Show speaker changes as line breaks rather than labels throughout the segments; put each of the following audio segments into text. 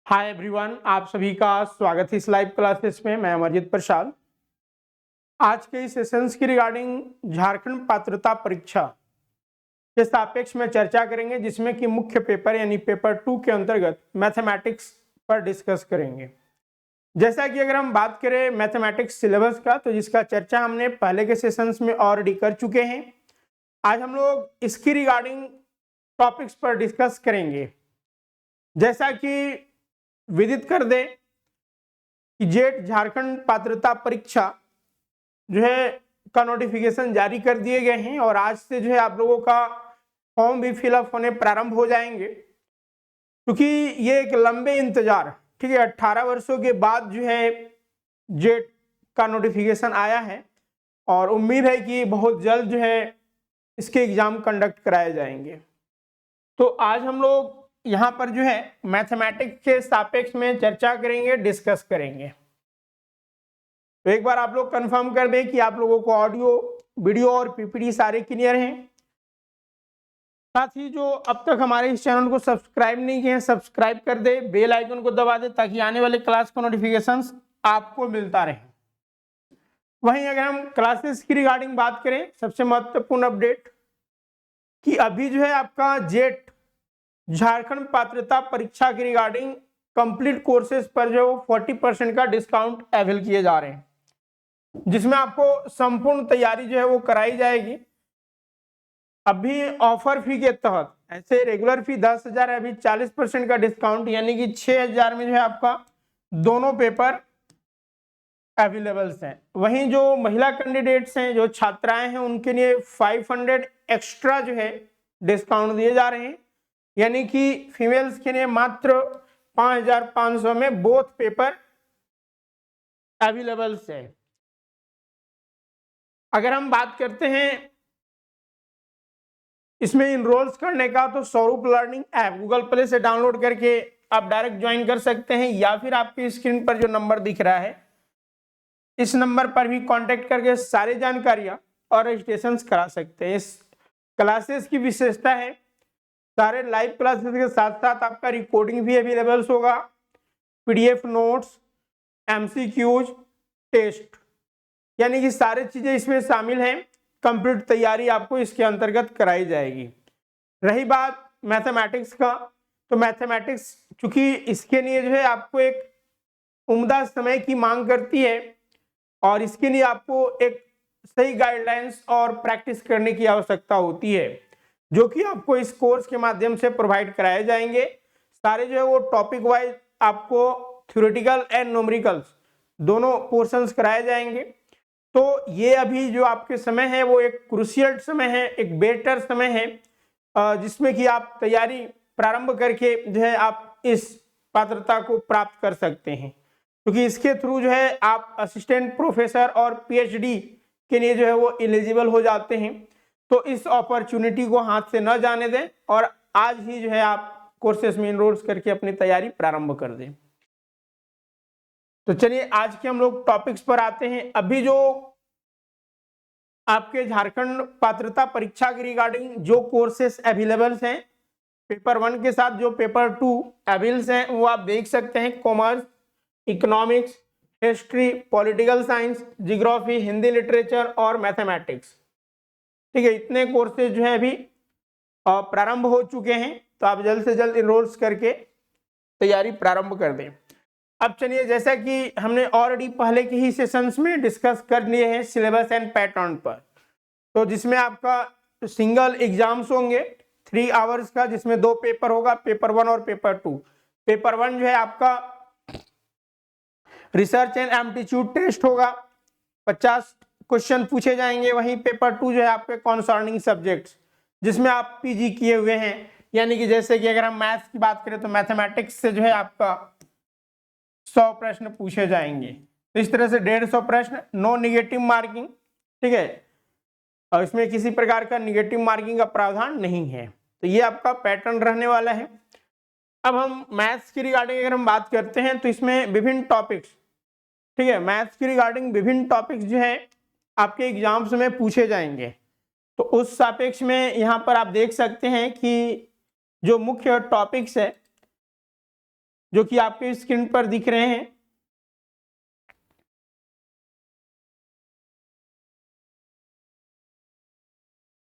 Hi everyone, आप सभी का स्वागत है इस लाइव क्लासेस में। मैं अमरजीत प्रसाद। आज के इस सेशंस की रिगार्डिंग झारखंड पात्रता परीक्षा के सापेक्ष में चर्चा करेंगे, जिसमें कि मुख्य पेपर यानी पेपर 2 के अंतर्गत मैथमेटिक्स पर डिस्कस करेंगे। जैसा कि अगर हम बात करें मैथमेटिक्स सिलेबस का, तो जिसका चर्चा हमने पहले के सेशंस में ऑलरेडी कर चुके हैं। आज हम लोग इसकी रिगार्डिंग टॉपिक्स पर डिस्कस करेंगे। जैसा कि विदित कर दे कि जेट झारखंड पात्रता परीक्षा जो है का नोटिफिकेशन जारी कर दिए गए हैं और आज से जो है आप लोगों का फॉर्म भी फिलअप होने प्रारंभ हो जाएंगे, क्योंकि ये एक लंबे इंतजार, ठीक है, 18 वर्षों के बाद जो है जेट का नोटिफिकेशन आया है और उम्मीद है कि बहुत जल्द जो है इसके एग्जाम कंडक्ट कराए जाएंगे। तो आज हम लोग यहाँ पर जो है मैथमेटिक्स के सापेक्ष में चर्चा करेंगे, डिस्कस करेंगे। तो एक बार आप लोग कंफर्म कर दें कि आप लोगों को ऑडियो, वीडियो और पीपीटी सारे क्लियर हैं। साथ ही जो अब तक हमारे इस चैनल को सब्सक्राइब नहीं किए हैं, सब्सक्राइब कर दे, बेल आइकन को दबा दे, ताकि आने वाले क्लास का नोटिफिकेशंस आपको मिलता रहे। वहीं अगर हम क्लासेस की रिगार्डिंग बात करें, सबसे महत्वपूर्ण अपडेट कि अभी जो है आपका जेट झारखंड पात्रता परीक्षा की रिगार्डिंग कंप्लीट कोर्सेज पर जो 40% का डिस्काउंट अवेल किए जा रहे हैं, जिसमें आपको संपूर्ण तैयारी जो है वो कराई जाएगी। अभी ऑफर फी के तहत ऐसे रेगुलर फी 10,000 है, अभी 40% का डिस्काउंट यानी कि 6,000 में जो है आपका दोनों पेपर अवेलेबल्स हैं। वहीं जो महिला कैंडिडेट्स हैं, जो छात्राएं हैं, उनके लिए 500 एक्स्ट्रा जो है डिस्काउंट दिए जा रहे हैं, यानी कि फीमेल्स के लिए मात्र 5,500 में बोथ पेपर अवेलेबल्स है। अगर हम बात करते हैं इसमें इनरोल्स करने का, तो स्वरूप लर्निंग ऐप गूगल प्ले से डाउनलोड करके आप डायरेक्ट ज्वाइन कर सकते हैं, या फिर आपकी स्क्रीन पर जो नंबर दिख रहा है इस नंबर पर भी कांटेक्ट करके सारी जानकारियां और रजिस्ट्रेशन करा सकते हैं। इस क्लासेस की विशेषता है सारे लाइव क्लासेस के साथ साथ आपका रिकॉर्डिंग भी अवेलेबल होगा, पीडीएफ नोट्स, एमसीक्यूज, टेस्ट, यानी कि सारी चीजें इसमें शामिल हैं। कंप्लीट तैयारी आपको इसके अंतर्गत कराई जाएगी। रही बात मैथमेटिक्स का, तो मैथमेटिक्स चूंकि इसके लिए जो है आपको एक उम्दा समय की मांग करती है और इसके लिए आपको एक सही गाइडलाइंस और प्रैक्टिस करने की आवश्यकता होती है, जो कि आपको इस कोर्स के माध्यम से प्रोवाइड कराए जाएंगे। सारे जो है वो टॉपिक वाइज आपको थ्योरेटिकल एंड न्यूमेरिकल्स दोनों पोर्शंस कराए जाएंगे। तो ये अभी जो आपके समय है वो एक क्रूशियल समय है, एक बेटर समय है, जिसमें कि आप तैयारी प्रारंभ करके जो है आप इस पात्रता को प्राप्त कर सकते हैं, क्योंकि इसके थ्रू जो है आप असिस्टेंट प्रोफेसर और पीएचडी के लिए जो है वो एलिजिबल हो जाते हैं। तो इस अपॉर्चुनिटी को हाथ से न जाने दें और आज ही जो है आप कोर्सेस में इनरोल करके अपनी तैयारी प्रारंभ कर दें। तो चलिए आज के हम लोग टॉपिक्स पर आते हैं। अभी जो आपके झारखंड पात्रता परीक्षा की रिगार्डिंग जो कोर्सेस अवेलेबल हैं, पेपर 1 के साथ जो पेपर 2 अवेल्स हैं वो आप देख सकते हैं। Commerce, economics, history, political science, geography, Hindi literature और मैथमेटिक्स, ठीक है, इतने कोर्सेज जो है अभी प्रारंभ हो चुके हैं। तो आप जल्द से जल्द इनरोल्स करके तैयारी प्रारंभ कर दें। अब चलिए, जैसा कि हमने ऑलरेडी पहले के ही सेशंस में डिस्कस कर लिए हैं सिलेबस एंड पैटर्न पर, तो जिसमें आपका सिंगल एग्जाम्स होंगे 3 आवर्स का, जिसमें 2 पेपर होगा, पेपर 1 और पेपर 2। पेपर 1 जो है आपका रिसर्च एंड एप्टीट्यूड टेस्ट होगा, 50 क्वेश्चन पूछे जाएंगे। वहीं पेपर 2 जो है आपके कॉन्सर्निंग सब्जेक्ट्स, जिसमें आप पीजी किए हुए हैं, यानी कि जैसे कि अगर हम मैथ्स की बात करें तो मैथमेटिक्स से जो है आपका 100 प्रश्न पूछे जाएंगे। तो इस तरह से 150 प्रश्न, नो निगेटिव मार्किंग, ठीक है, और इसमें किसी प्रकार का निगेटिव मार्किंग का प्रावधान नहीं है। तो ये आपका पैटर्न रहने वाला है। अब हम मैथ्स की रिगार्डिंग अगर हम बात करते हैं तो इसमें विभिन्न टॉपिक्स, ठीक है, मैथ्स की रिगार्डिंग विभिन्न टॉपिक्स जो है आपके एग्जाम्स में पूछे जाएंगे। तो उस सापेक्ष में यहाँ पर आप देख सकते हैं कि जो मुख्य टॉपिक्स है जो कि आपके स्क्रीन पर दिख रहे हैं।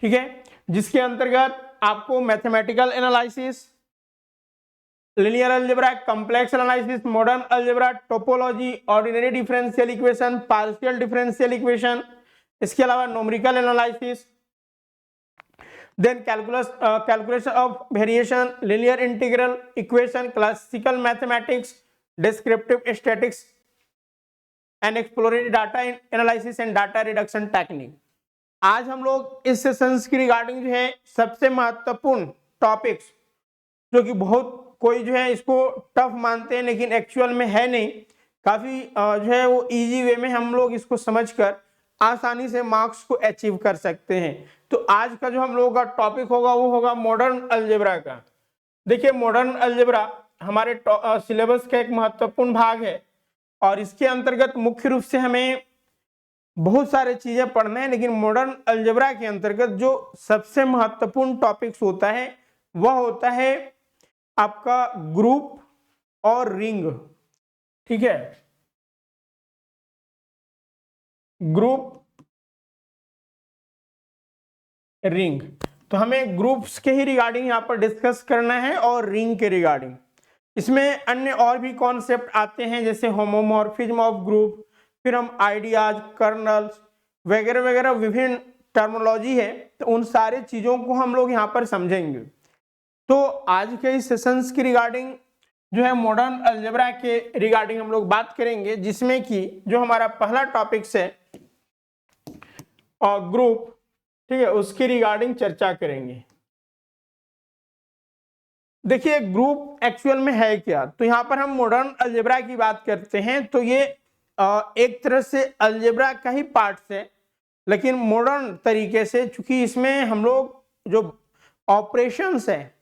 ठीक है, जिसके अंतर्गत आपको mathematical analysis, linear algebra, complex analysis, modern algebra, topology, ordinary differential equation, partial differential equation, इसके अलावा numerical analysis, then calculation of variation, linear integral equation, classical mathematics, descriptive statics and exploratory data analysis and data reduction technique. आज हम लोग इस sessions की regarding जो है सबसे महत्वपूर्ण टॉपिक्स, जो कि बहुत कोई जो है इसको टफ मानते हैं लेकिन एक्चुअल में है नहीं, काफी जो है वो इजी वे में हम लोग इसको समझकर आसानी से मार्क्स को अचीव कर सकते हैं। तो आज का जो हम लोगों का टॉपिक होगा वो होगा मॉडर्न अलजेब्रा का। देखिए, मॉडर्न अलजेब्रा हमारे सिलेबस का एक महत्वपूर्ण भाग है और इसके अंतर्गत मुख्य रूप से हमें बहुत सारे चीजें पढ़ना है, लेकिन मॉडर्न अलजेब्रा के अंतर्गत जो सबसे महत्वपूर्ण टॉपिक्स होता है वह होता है आपका ग्रुप और रिंग। ठीक है, ग्रुप, रिंग। तो हमें ग्रुप्स के ही रिगार्डिंग यहाँ पर डिस्कस करना है और रिंग के रिगार्डिंग। इसमें अन्य और भी कॉन्सेप्ट आते हैं जैसे होमोमॉर्फिज्म ऑफ ग्रुप, फिर हम आइडियाज, कर्नल्स वगैरह वगैरह विभिन्न टर्मिनोलॉजी है, तो उन सारे चीजों को हम लोग यहाँ पर समझेंगे। तो आज के इस सेशंस की रिगार्डिंग जो है मॉडर्न अलजेब्रा के रिगार्डिंग हम लोग बात करेंगे, जिसमें कि जो हमारा पहला टॉपिक्स है और ग्रुप, ठीक है, उसकी रिगार्डिंग चर्चा करेंगे। देखिए, ग्रुप एक्चुअल में है क्या, तो यहाँ पर हम मॉडर्न अलजेब्रा की बात करते हैं तो ये एक तरह से अलजेब्रा का ही पार्ट है, लेकिन मॉडर्न तरीके से, चूंकि इसमें हम लोग जो ऑपरेशंस है,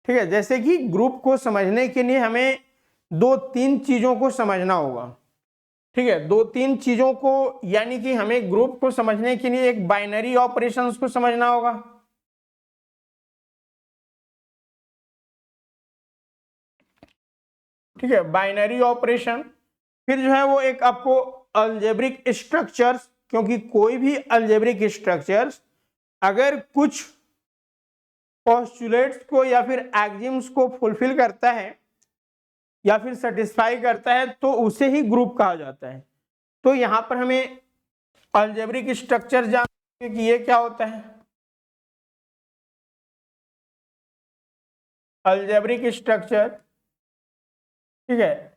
ठीक है, जैसे कि ग्रुप को समझने के लिए हमें 2-3 चीजों को समझना होगा। ठीक है, 2-3 चीजों को, यानी कि हमें ग्रुप को समझने के लिए एक बाइनरी ऑपरेशंस को समझना होगा। ठीक है, बाइनरी ऑपरेशन, फिर जो है वो एक आपको अलजेब्रिक स्ट्रक्चर्स, क्योंकि कोई भी अलजेब्रिक स्ट्रक्चर्स अगर कुछ पोस्टुलेट्स को या फिर एक्सिम्स को फुलफिल करता है या फिर सेटिस्फाई करता है तो उसे ही ग्रुप कहा जाता है। तो यहां पर हमें अलजेब्रिक स्ट्रक्चर जानते कि ये क्या होता है। अलजेब्रिक स्ट्रक्चर, ठीक है,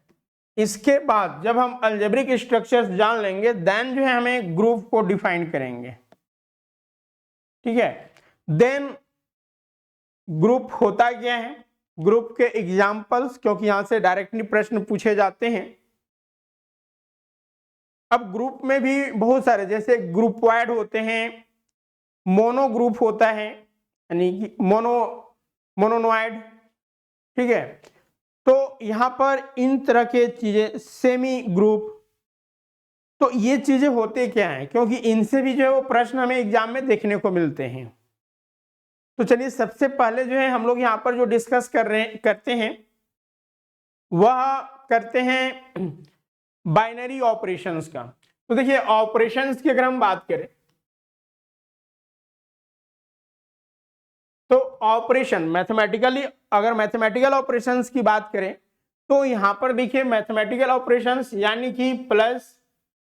इसके बाद जब हम अलजेब्रिक स्ट्रक्चर्स जान लेंगे देन जो है हमें ग्रुप को डिफाइन करेंगे। ठीक है, देन ग्रुप होता क्या है, ग्रुप के एग्जाम्पल्स, क्योंकि यहां से डायरेक्टली प्रश्न पूछे जाते हैं। अब ग्रुप में भी बहुत सारे, जैसे ग्रुपवाइड होते हैं, मोनो ग्रुप होता है, यानी कि मोनोनॉइड। ठीक है, तो यहां पर इन तरह के चीजें, सेमी ग्रुप, तो ये चीजें होते क्या हैं, क्योंकि इनसे भी जो है वो प्रश्न हमें एग्जाम में देखने को मिलते हैं। तो चलिए, सबसे पहले जो है हम लोग यहाँ पर जो डिस्कस करते हैं वह करते हैं बाइनरी ऑपरेशंस का। तो देखिए, ऑपरेशंस की अगर हम बात करें तो ऑपरेशन मैथमेटिकली, अगर मैथमेटिकल ऑपरेशंस की बात करें तो यहां पर देखिए मैथमेटिकल ऑपरेशंस यानी कि प्लस,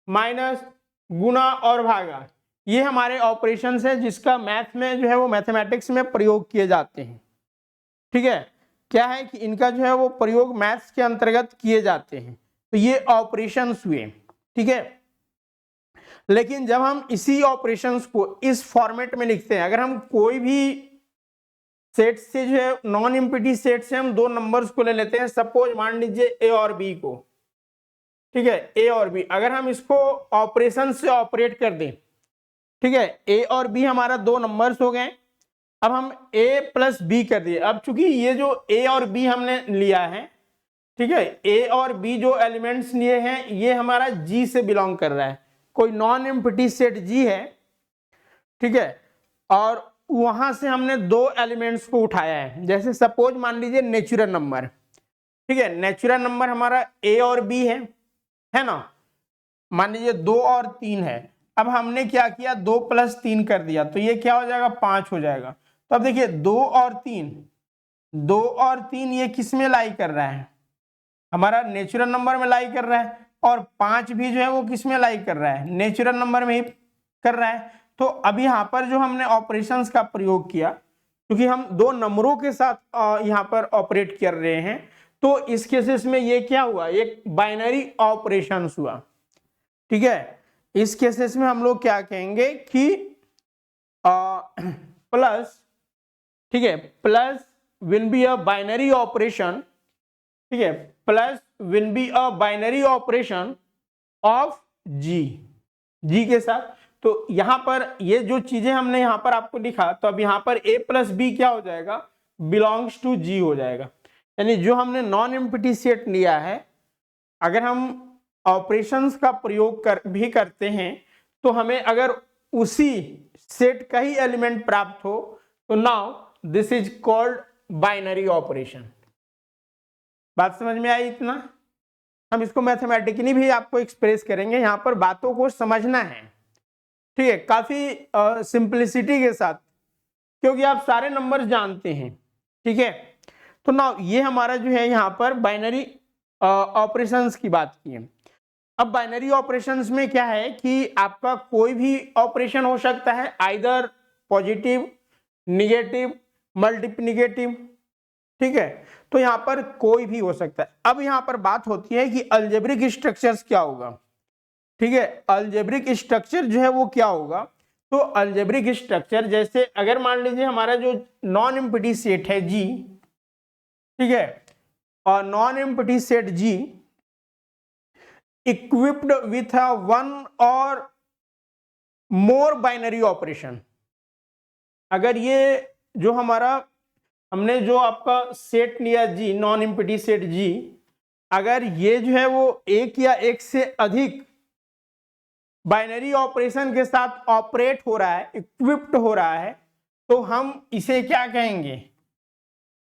माइनस, गुना और भागा, ये हमारे ऑपरेशंस है जिसका मैथ में जो है वो मैथमेटिक्स में प्रयोग किए जाते हैं। ठीक है, क्या है कि इनका जो है वो प्रयोग मैथ्स के अंतर्गत किए जाते हैं, तो ये ऑपरेशंस हुए। ठीक है, लेकिन जब हम इसी ऑपरेशंस को इस फॉर्मेट में लिखते हैं, अगर हम कोई भी सेट से जो है नॉन एम्प्टी सेट से हम 2 नंबर्स को ले लेते हैं, सपोज मान लीजिए ए और बी को। ठीक है, ए और बी, अगर हम इसको ऑपरेशन से ऑपरेट कर दें, ठीक है, ए और बी हमारा 2 नंबर्स हो गए, अब हम a प्लस बी कर दिए। अब चूंकि ये जो a और b हमने लिया है, ठीक है, a और b जो एलिमेंट्स लिए हैं ये हमारा G से बिलोंग कर रहा है, कोई नॉन एम्प्टी सेट G है। ठीक है, और वहां से हमने 2 एलिमेंट्स को उठाया है, जैसे सपोज मान लीजिए नेचुरल नंबर, ठीक है, नेचुरल नंबर हमारा ए और बी है ना, मान लीजिए 2 और 3 है। अब हमने क्या किया, 2 + 3 कर दिया, तो ये क्या हो जाएगा, 5 हो जाएगा। तो अब देखिए 2 और 3 ये किस में लाई कर रहा है, हमारा नेचुरल नंबर में लाई कर रहा है, और 5 भी जो है वो किस में लाई कर रहा है, नेचुरल नंबर में ही कर रहा है। तो अब यहाँ पर जो हमने ऑपरेशंस का प्रयोग किया, क्योंकि हम दो नंबरों के साथ यहाँ पर ऑपरेट कर रहे हैं, तो इस केसेस में ये क्या हुआ, एक बाइनरी ऑपरेशंस हुआ। ठीक है, इस केसेस में हम लोग क्या कहेंगे कि प्लस, ठीक है, plus will be a binary operation, ठीक है, plus will be a binary operation of G के साथ। तो यहां पर ये जो चीजें हमने यहां पर आपको लिखा, तो अब यहां पर a + b क्या हो जाएगा, बिलोंग्स टू जी हो जाएगा। यानी जो हमने नॉन एम्प्टी सेट लिया है, अगर हम ऑपरेशंस का प्रयोग भी करते हैं, तो हमें अगर उसी सेट का ही एलिमेंट प्राप्त हो, तो now this is called binary operation. बात समझ में आई इतना? हम इसको मैथमेटिकली भी आपको एक्सप्रेस करेंगे, यहां पर बातों को समझना है, ठीक है, काफी सिंपलिसिटी के साथ, क्योंकि आप सारे नंबर जानते हैं। ठीक है, तो नाउ ये हमारा जो है यहाँ पर बाइनरी ऑपरेशंस की बात की है। अब बाइनरी ऑपरेशंस में क्या है कि आपका कोई भी ऑपरेशन हो सकता है, आइदर पॉजिटिव, निगेटिव, मल्टीप्लिकेटिव। ठीक है, तो यहां पर कोई भी हो सकता है। अब यहां पर बात होती है कि अलजेब्रिक स्ट्रक्चर्स क्या होगा। ठीक है, अलजेब्रिक स्ट्रक्चर जो है वो क्या होगा, तो अलजेब्रिक स्ट्रक्चर जैसे अगर मान लीजिए हमारा जो नॉन एम्प्टी सेट है जी, ठीक है, और non empty set G equipped with one or more binary operation. अगर ये जो हमारा हमने जो आपका सेट लिया जी, नॉन एम्प्टी सेट जी, अगर ये जो है वो एक या एक से अधिक बाइनरी ऑपरेशन के साथ ऑपरेट हो रहा है, इक्विप्ड हो रहा है, तो हम इसे क्या कहेंगे,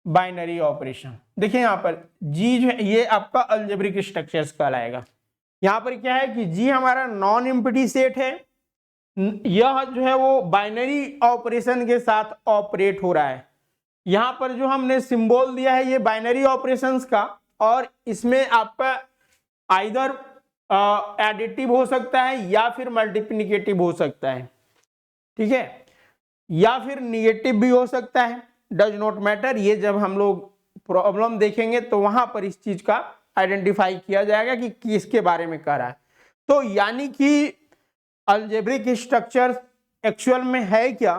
बाइनरी ऑपरेशन। देखिए यहां पर जी जो है ये आपका अलजेब्रिक स्ट्रक्चर्स कहलाएगा। यहां पर क्या है कि जी हमारा नॉन एम्प्टी सेट है, यह जो है वो बाइनरी ऑपरेशन के साथ ऑपरेट हो रहा है। यहां पर जो हमने सिंबल दिया है ये बाइनरी ऑपरेशंस का, और इसमें आपका आइदर एडिटिव हो सकता है या फिर मल्टीप्लिकेटिव हो सकता है। ठीक है, या फिर निगेटिव भी हो सकता है, डज नॉट मैटर। ये जब हम लोग प्रॉब्लम देखेंगे तो वहां पर इस चीज का आइडेंटिफाई किया जाएगा कि किसके बारे में कह रहा है। तो यानी कि अलजेब्रिक स्ट्रक्चर एक्चुअल में है क्या,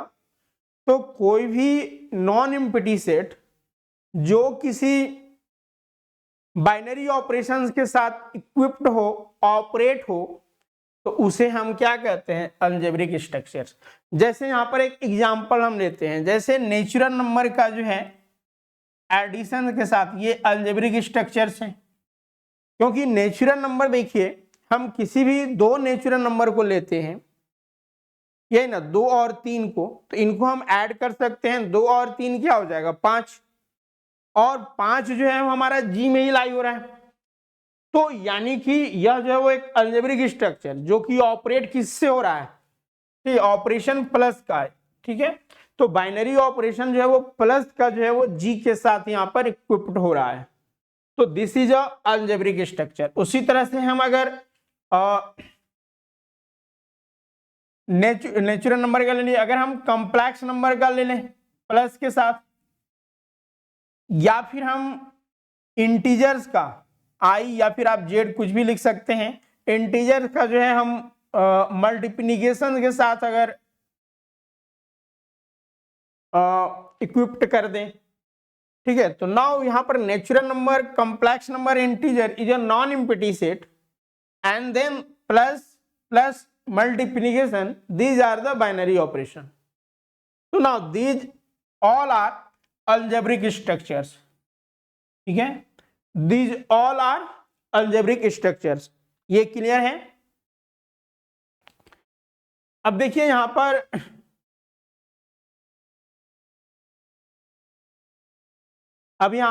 तो कोई भी नॉन एम्प्टी सेट जो किसी बाइनरी ऑपरेशंस के साथ इक्विप्ड हो, ऑपरेट हो, तो उसे हम क्या कहते हैं, अलजेब्रिक स्ट्रक्चर्स। जैसे यहां पर एक एग्जांपल हम लेते हैं, जैसे नेचुरल नंबर का जो है एडिशन के साथ, ये अलजेब्रिक स्ट्रक्चर्स हैं। क्योंकि नेचुरल नंबर देखिए, हम किसी भी दो नेचुरल नंबर को लेते हैं, ये ना 2 और 3 को, तो इनको हम ऐड कर सकते हैं। 2 और 3 क्या हो जाएगा, 5, और 5 जो है हमारा जी में ही लाई हो रहा है। तो यानी कि यह जो है वो एक अलजेब्रिक स्ट्रक्चर जो कि ऑपरेट किससे हो रहा है, ठीक है, ऑपरेशन प्लस का है। ठीक है, तो बाइनरी ऑपरेशन जो है वो प्लस का जो है वो जी के साथ यहां पर इक्विप्ड हो रहा है, तो this is a algebraic structure. उसी तरह से हम अगर नेचुरल नंबर का ले लिया, अगर हम कॉम्प्लेक्स नंबर का ले लें प्लस के साथ, या फिर हम इंटीजर्स का आई या फिर आप जेड कुछ भी लिख सकते हैं, इंटीजर का जो है हम मल्टीप्लिकेशन के साथ अगर इक्विप्ड कर दें, ठीक है, तो नाउ यहां पर natural number, complex number, integer is a non empty set, and then plus plus multiplication, these are the binary operation. So now these all are algebraic structures. ठीक है, these all are algebraic structures. ये clear है? अब देखिए यहां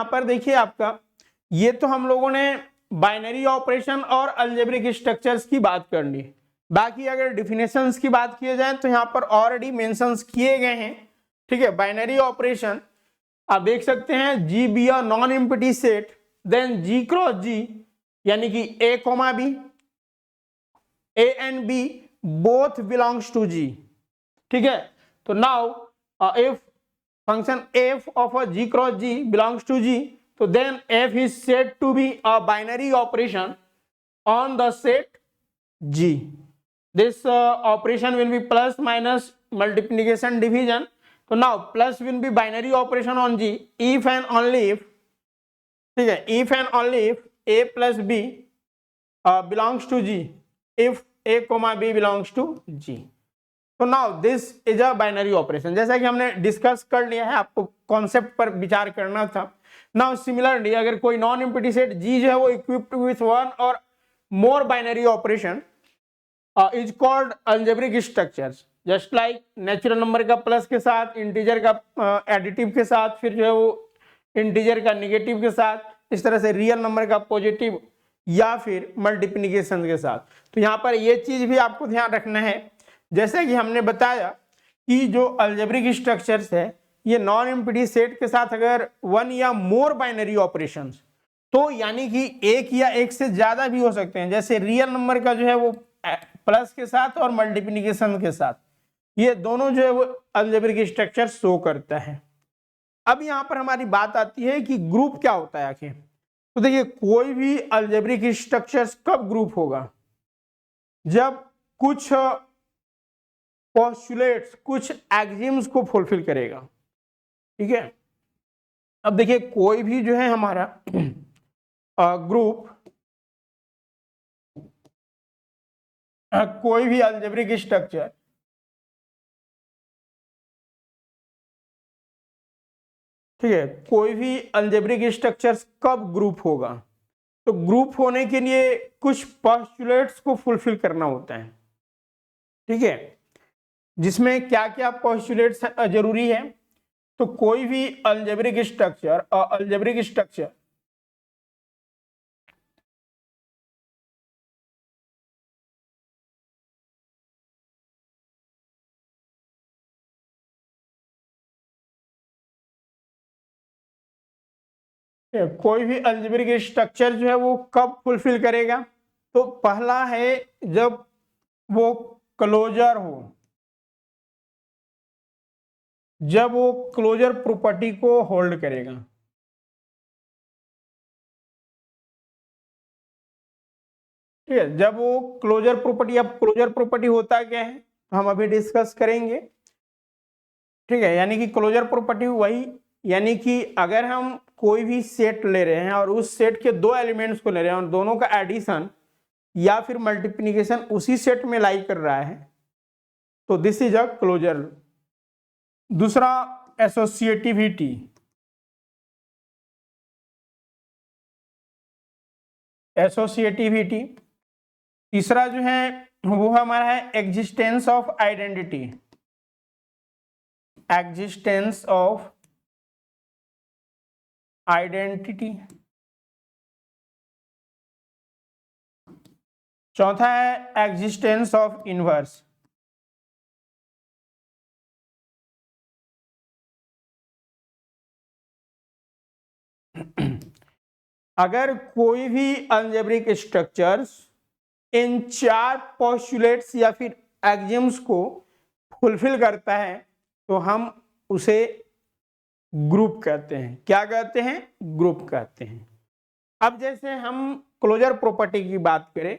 पर देखिए आपका ये तो हम लोगों ने बाइनरी ऑपरेशन और अलजेब्रिक स्ट्रक्चर्स की बात कर ली। बाकी अगर डिफिनेशंस की बात किए जाए तो यहाँ पर ऑलरेडी मेंशंस किए गए हैं। ठीक है, बाइनरी ऑपरेशन आप देख सकते हैं, G be a non empty set, then G cross G यानी कि a comma b, a and b both belongs to G. ठीक है, तो now if function f of a g cross g belongs to g, so then f is said to be a binary operation on the set g. This operation will be plus minus multiplication division. So now plus will be binary operation on g if and only if, ठीक है, if and only if a plus b belongs to g, if a comma b belongs to g. तो now this is a binary operation. जैसा कि हमने discuss कर लिया है, आपको कॉन्सेप्ट पर विचार करना था। नाउ सिमिलरली अगर कोई नॉन एम्प्टी सेट जी जो है वो equipped with one or more binary operation is called algebraic structures, just like natural number का प्लस के साथ, इंटीजर का एडिटिव के साथ, फिर जो है वो इंटीजर का निगेटिव के साथ, इस तरह से रियल नंबर का पॉजिटिव या फिर मल्टीप्लिकेशन के साथ। तो यहाँ पर ये चीज भी आपको ध्यान रखना है, जैसे कि हमने बताया कि जो अलजेब्रिक स्ट्रक्चर्स है ये नॉन एम्प्टी सेट के साथ अगर वन या मोर बाइनरी ऑपरेशंस, तो यानी कि एक या एक से ज्यादा भी हो सकते हैं, जैसे रियल नंबर का जो है वो प्लस के साथ और मल्टीप्लिकेशन के साथ, ये दोनों जो है वो अलजेब्रिक स्ट्रक्चर शो करता है। अब यहाँ पर हमारी बात आती है कि ग्रुप क्या होता है आखिर। तो देखिए, कोई भी अलजेब्रिक स्ट्रक्चर्स कब ग्रुप होगा, जब कुछ पोस्टुलेट्स, कुछ एक्सिम्स को फुलफिल करेगा। ठीक है, अब देखिए कोई भी जो है हमारा ग्रुप, कोई भी अलजेब्रिक स्ट्रक्चर ठीक है, कोई भी अलजेब्रिक स्ट्रक्चर्स कब ग्रुप होगा, तो ग्रुप होने के लिए कुछ पोस्टुलेट्स को फुलफिल करना होता है। ठीक है, जिसमें क्या क्या पोस्टुलेट्स जरूरी है, तो कोई भी अलजेब्रिक स्ट्रक्चर कोई भी अलजेब्रिक स्ट्रक्चर जो है वो कब फुलफिल करेगा, तो पहला है जब वो क्लोजर हो, जब वो क्लोजर प्रॉपर्टी को होल्ड करेगा। ठीक है, जब वो क्लोजर प्रॉपर्टी, अब क्लोजर प्रॉपर्टी होता क्या है तो हम अभी डिस्कस करेंगे। ठीक है, यानी कि क्लोजर प्रॉपर्टी वही, यानी कि अगर हम कोई भी सेट ले रहे हैं और उस सेट के दो एलिमेंट्स को ले रहे हैं और दोनों का एडिशन या फिर मल्टीप्लिकेशन उसी सेट में लाई कर रहा है, तो दिस इज अ क्लोजर। दूसरा एसोसिएटिविटी, तीसरा जो है वो हमारा है एग्जिस्टेंस ऑफ आइडेंटिटी, चौथा है एग्जिस्टेंस ऑफ इनवर्स। अगर कोई भी अलजेब्रिक स्ट्रक्चर्स इन चार पोस्टुलेट्स या फिर एक्सिम्स को फुलफिल करता है तो हम उसे ग्रुप कहते हैं। क्या कहते हैं? ग्रुप कहते हैं। अब जैसे हम क्लोजर प्रॉपर्टी की बात करें,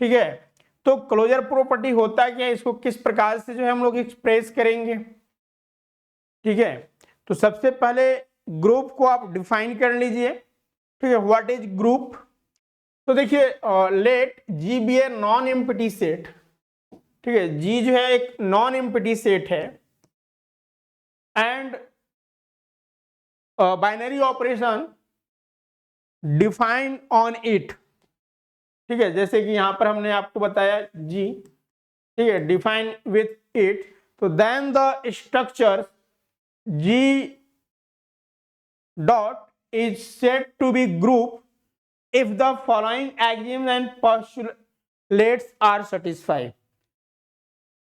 ठीक है, तो क्लोजर प्रॉपर्टी होता क्या है, इसको किस प्रकार से जो है हम लोग एक्सप्रेस करेंगे। ठीक है, तो सबसे पहले ग्रुप को आप डिफाइन कर लीजिए। ठीक है, व्हाट इज ग्रुप। तो देखिए, let G be a non empty set. ठीक है, जी जो है एक नॉन एम्प्टी सेट है and binary operation define on it. ठीक है, जैसे कि यहां पर हमने आपको बताया जी, ठीक है, डिफाइन विथ इट, तो then the structure G dot is said to be group if the following axioms and postulates are satisfied।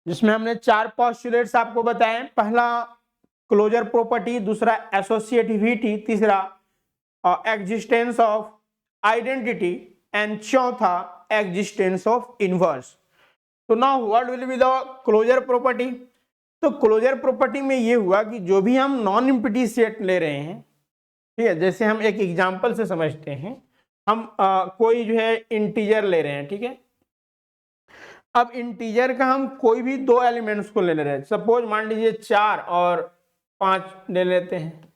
जिसमें हमने 4 postulates आपको बताए। पहला क्लोजर प्रॉपर्टी, दूसरा एसोसिएटिविटी, तीसरा एग्जिस्टेंस ऑफ आइडेंटिटी एंड चौथा एग्जिस्टेंस ऑफ इनवर्स। तो now what will be the closure property? तो क्लोजर प्रॉपर्टी में ये हुआ कि जो भी हम नॉन एम्प्टी सेट ले रहे हैं, ठीक है, जैसे हम एक एग्जांपल से समझते हैं, हम कोई जो है इंटीजर ले रहे हैं, ठीक है। अब इंटीजर का हम कोई भी 2 एलिमेंट्स को ले रहे हैं, सपोज मान लीजिए 4 और 5 ले लेते हैं।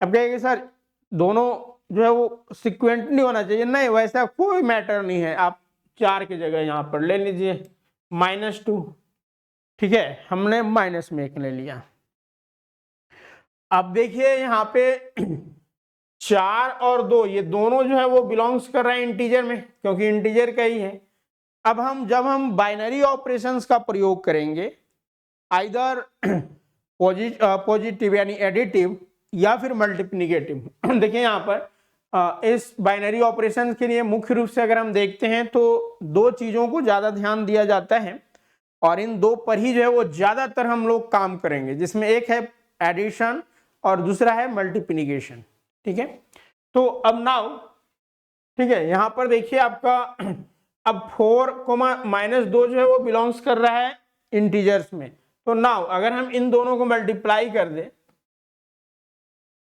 अब कहेंगे सर दोनों जो है वो सिक्वेंटली होना चाहिए। नहीं, वैसा कोई मैटर नहीं है। आप 4 की जगह यहाँ पर ले लीजिए -2, ठीक है, हमने -1 ले लिया। अब देखिए यहाँ पे 4 और 2 ये दोनों जो है वो बिलोंग्स कर रहे हैं इंटीजर में, क्योंकि इंटीजर का ही है। अब जब हम बाइनरी ऑपरेशंस का प्रयोग करेंगे, आइदर पॉजिटिव यानी एडिटिव या फिर मल्टीप्लिकेटिव। देखिए यहाँ पर इस बाइनरी ऑपरेशन के लिए मुख्य रूप से अगर हम देखते हैं तो 2 चीजों को ज्यादा ध्यान दिया जाता है और इन 2 पर ही जो है वो ज्यादातर हम लोग काम करेंगे, जिसमें एक है एडिशन और दूसरा है मल्टीप्लिकेशन, ठीक है। तो अब नाउ, ठीक है, यहाँ पर देखिए आपका अब 4, -2 जो है वो बिलोंग्स कर रहा है इंटीजर्स में। तो नाउ अगर हम इन दोनों को मल्टीप्लाई कर दें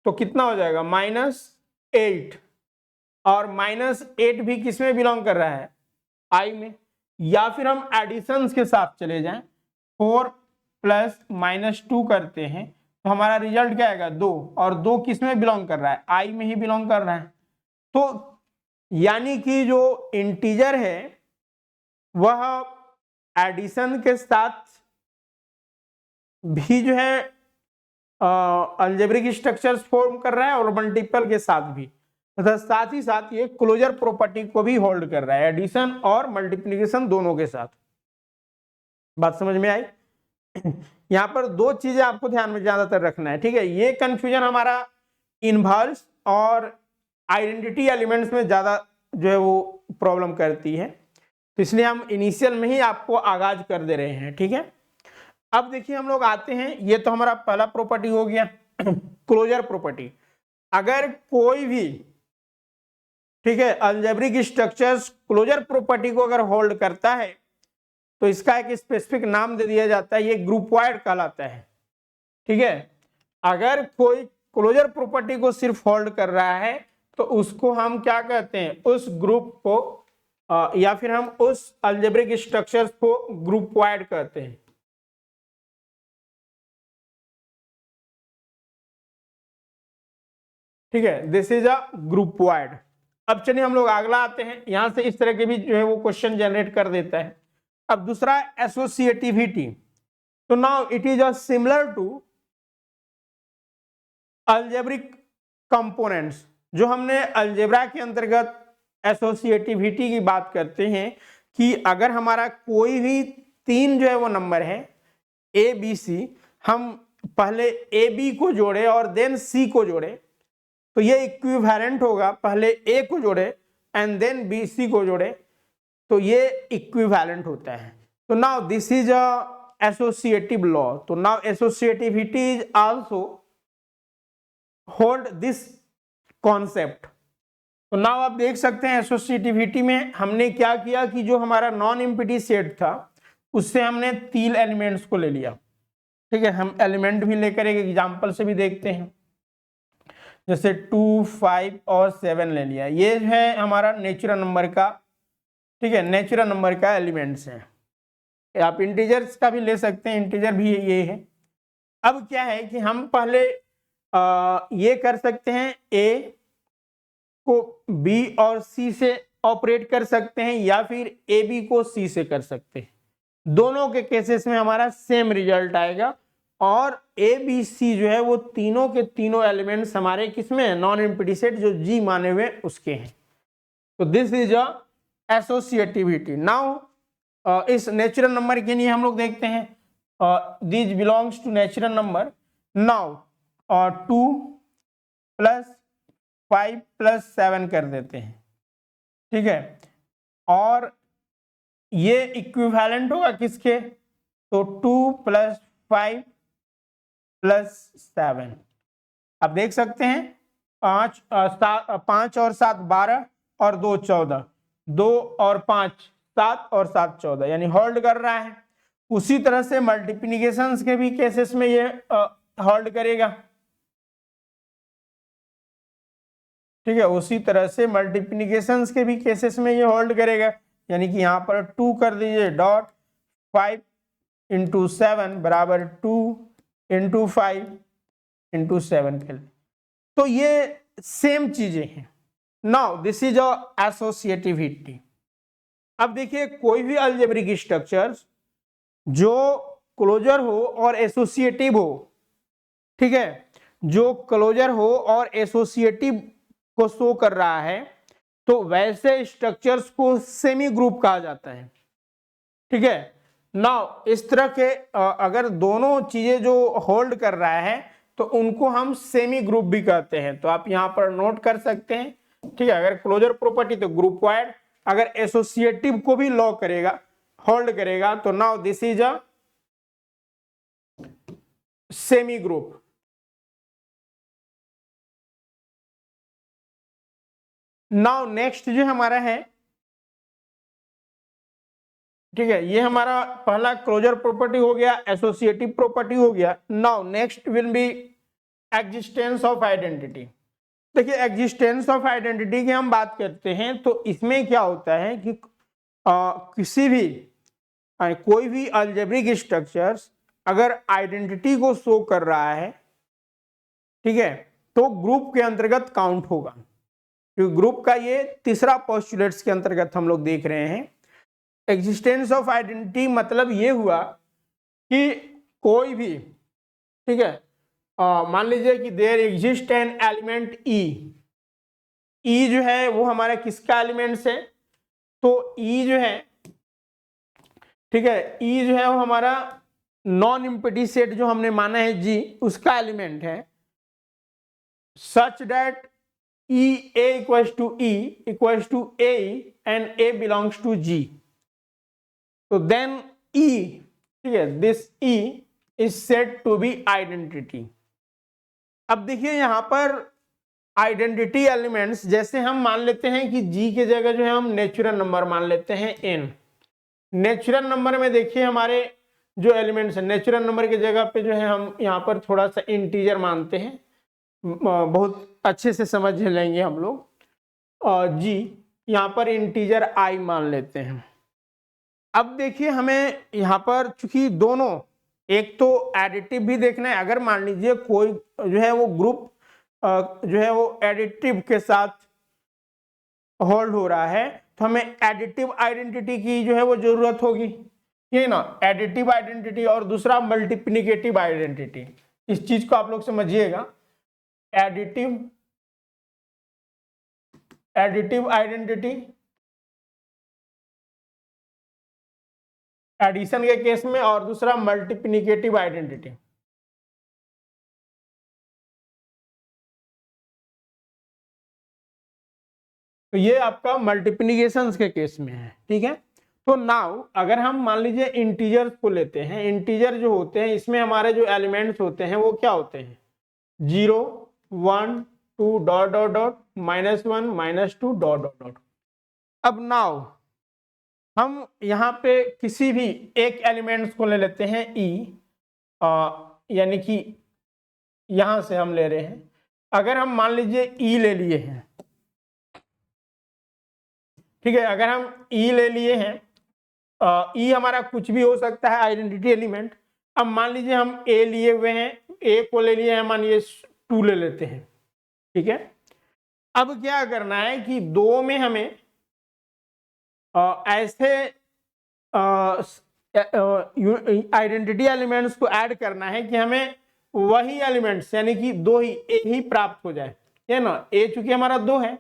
तो कितना हो जाएगा? -8, और -8 भी किस में बिलोंग कर रहा है? आई में। या फिर हम एडिशंस के साथ चले जाएं, 4 + -2 करते हैं तो हमारा रिजल्ट क्या आएगा? 2, और 2 किस में बिलोंग कर रहा है? आई में ही बिलोंग कर रहा है। तो यानी कि जो इंटीजर है वह एडिशन के साथ भी जो है अलजेब्रिक स्ट्रक्चर्स फॉर्म कर रहा है और मल्टीपल के साथ भी, तथा साथ ही साथ ये क्लोजर प्रॉपर्टी को भी होल्ड कर रहा है, एडिशन और मल्टीप्लिकेशन दोनों के साथ। बात समझ में आई? यहाँ पर 2 चीजें आपको ध्यान में ज्यादातर रखना है, ठीक है। ये कंफ्यूजन हमारा इनवर्स और आइडेंटिटी एलिमेंट्स में ज्यादा जो है वो प्रॉब्लम करती है, तो इसलिए हम इनिशियल में ही आपको आगाज कर दे रहे हैं, ठीक है। अब देखिए हम लोग आते हैं, ये तो हमारा पहला प्रॉपर्टी हो गया क्लोजर प्रॉपर्टी। अगर कोई भी, ठीक है, अलजेब्रिक स्ट्रक्चर्स क्लोजर प्रॉपर्टी को अगर होल्ड करता है तो इसका एक स्पेसिफिक नाम दे दिया जाता है, ये ग्रुप वाइड कहलाता है, ठीक है। अगर कोई क्लोजर प्रॉपर्टी को सिर्फ होल्ड कर रहा है तो उसको हम क्या कहते हैं? उस ग्रुप को या फिर हम उस अलजेब्रिक स्ट्रक्चर्स को ग्रुप वाइड कहते हैं, ठीक है। This is a group wide. अब चलिए हम लोग अगला आते हैं, यहां से इस तरह के भी जो है वो क्वेश्चन जनरेट कर देता है। अब दूसरा एसोसिएटिविटी। तो now it is a similar to algebraic components. जो हमने अलजेब्रा के अंतर्गत एसोसिएटिविटी की बात करते हैं कि अगर हमारा कोई भी 3 जो है वो नंबर है ए बी सी, हम पहले ए बी को जोड़े और देन सी को जोड़े तो ये इक्विवेलेंट होगा। पहले ए को जोड़े एंड देन बी सी को जोड़े तो ये इक्विवेलेंट होता है। तो now this is a associative law. तो now associativity is also hold this concept. तो नाउ आप देख सकते हैं एसोसिएटिविटी में हमने क्या किया कि जो हमारा नॉन एम्प्टी सेट था उससे हमने 3 एलिमेंट्स को ले लिया, ठीक है। हम एलिमेंट भी लेकर एक एग्जांपल से भी देखते हैं, जैसे 2, 5 और 7 ले लिया। ये है हमारा नेचुरल नंबर का, ठीक है, नेचुरल नंबर का एलिमेंट्स हैं। आप इंटीजर्स का भी ले सकते हैं, इंटीजर भी ये है। अब क्या है कि हम पहले ये कर सकते हैं, ए को बी और सी से ऑपरेट कर सकते हैं या फिर ए बी को सी से कर सकते हैं। दोनों के केसेस में हमारा सेम रिजल्ट आएगा और ए बी सी जो है वो तीनों के तीनों एलिमेंट्स हमारे किसमें है? नॉन एम्प्टी सेट जो जी माने हुए उसके हैं। तो this is a associativity. Now इस नेचुरल नंबर के लिए हम लोग देखते हैं, this belongs to natural number. Now 2 + 5 + 7 कर देते हैं, ठीक है। और ये इक्विवेलेंट होगा किसके, तो 2 + 5 + 7। अब देख सकते हैं 5 और 7 12 और 2 14, 2 और 5 7 और 7 14, यानी होल्ड कर रहा है। उसी तरह से मल्टीप्लिकेशंस के भी केसेस में ये होल्ड करेगा, ठीक है। उसी तरह से मल्टीप्लिकेशंस के भी केसेस में ये होल्ड करेगा, यानी कि यहाँ पर 2 कर दीजिए डॉट 5 × 7 बराबर 2 × 5 × 7 के लिए। तो ये सेम चीजें हैं। Now this is a associativity. अब देखिए कोई भी अलजेब्रिक स्ट्रक्चर्स जो क्लोजर हो और एसोसिएटिव हो, ठीक है, जो क्लोजर हो और एसोसिएटिव को शो कर रहा है, तो वैसे स्ट्रक्चर्स को सेमी ग्रुप कहा जाता है, ठीक है। नाउ इस तरह के अगर दोनों चीजें जो होल्ड कर रहा है तो उनको हम सेमी ग्रुप भी कहते हैं। तो आप यहां पर नोट कर सकते हैं, ठीक है। अगर क्लोजर प्रॉपर्टी तो ग्रुप वाइड, अगर एसोसिएटिव को भी लॉ करेगा, होल्ड करेगा, तो now this is a semi group. Now next जो हमारा है, ठीक है, ये हमारा पहला क्लोजर प्रॉपर्टी हो गया, एसोसिएटिव प्रॉपर्टी हो गया। Now next will be existence of identity. देखिए एग्जिस्टेंस ऑफ आइडेंटिटी की हम बात करते हैं तो इसमें क्या होता है कि किसी भी कोई भी अलजेब्रिक स्ट्रक्चर्स अगर आइडेंटिटी को शो कर रहा है, ठीक है, तो ग्रुप के अंतर्गत काउंट होगा, क्योंकि ग्रुप का ये तीसरा पोस्टुलेट्स के अंतर्गत हम लोग देख रहे हैं। एग्जिस्टेंस ऑफ आइडेंटिटी मतलब ये हुआ कि कोई भी, ठीक है, मान लीजिए कि देयर एग्जिस्ट एन एलिमेंट ई जो है वो हमारा किसका एलिमेंट्स है, तो ई जो है, ठीक है, ई जो है वो हमारा नॉन एम्प्टी सेट जो हमने माना है जी, उसका एलिमेंट है, such that e a equals to e equals to a and a belongs to G. तो देन ई, ठीक है, this e is said to be identity. अब देखिए यहां पर आइडेंटिटी एलिमेंट्स, जैसे हम मान लेते हैं कि जी के जगह जो है हम नेचुरल नंबर मान लेते हैं n। नेचुरल नंबर में देखिए हमारे जो एलिमेंट्स हैं, नेचुरल नंबर की जगह पे जो है हम यहाँ पर थोड़ा सा इंटीजर मानते हैं, बहुत अच्छे से समझ लेंगे हम लोग। जी यहाँ पर इंटीजर i मान लेते हैं। अब देखिए हमें यहाँ पर चूंकि दोनों, एक तो एडिटिव भी देखना है, अगर मान लीजिए कोई जो है वो ग्रुप जो है वो एडिटिव के साथ होल्ड हो रहा है, तो हमें एडिटिव आइडेंटिटी की जो है वो जरूरत होगी, ये ना, एडिटिव आइडेंटिटी। और दूसरा मल्टीप्लिकेटिव आइडेंटिटी, इस चीज को आप लोग समझिएगा। एडिटिव आइडेंटिटी एडिशन के केस में, और दूसरा मल्टीप्लिकेटिव आइडेंटिटी। तो ये आपका मल्टीप्लिकेशंस के केस में है, ठीक है। तो नाउ अगर हम मान लीजिए इंटीजर्स को लेते हैं, इंटीजर जो होते हैं इसमें हमारे जो एलिमेंट्स होते हैं वो क्या होते हैं, 0 1 2 dot dot dot -1 -2 dot dot dot. अब नाउ हम यहाँ पे किसी भी एक एलिमेंट्स को ले लेते हैं ई, यानी कि यहां से हम ले रहे हैं, अगर हम मान लीजिए ई ले लिए हैं, ठीक है, अगर हम ई ले लिए हैं, ई हमारा कुछ भी हो सकता है आइडेंटिटी एलिमेंट। अब मान लीजिए हम ए लिए हुए हैं, ए को ले लिए हैं, मानिए 2 ले लेते हैं, ठीक है। अब क्या करना है कि दो में हमें ऐसे आइडेंटिटी एलिमेंट्स को ऐड करना है कि हमें वही एलिमेंट्स यानी कि 2 ही प्राप्त हो जाए, है ना। ए चूंकि हमारा 2 है,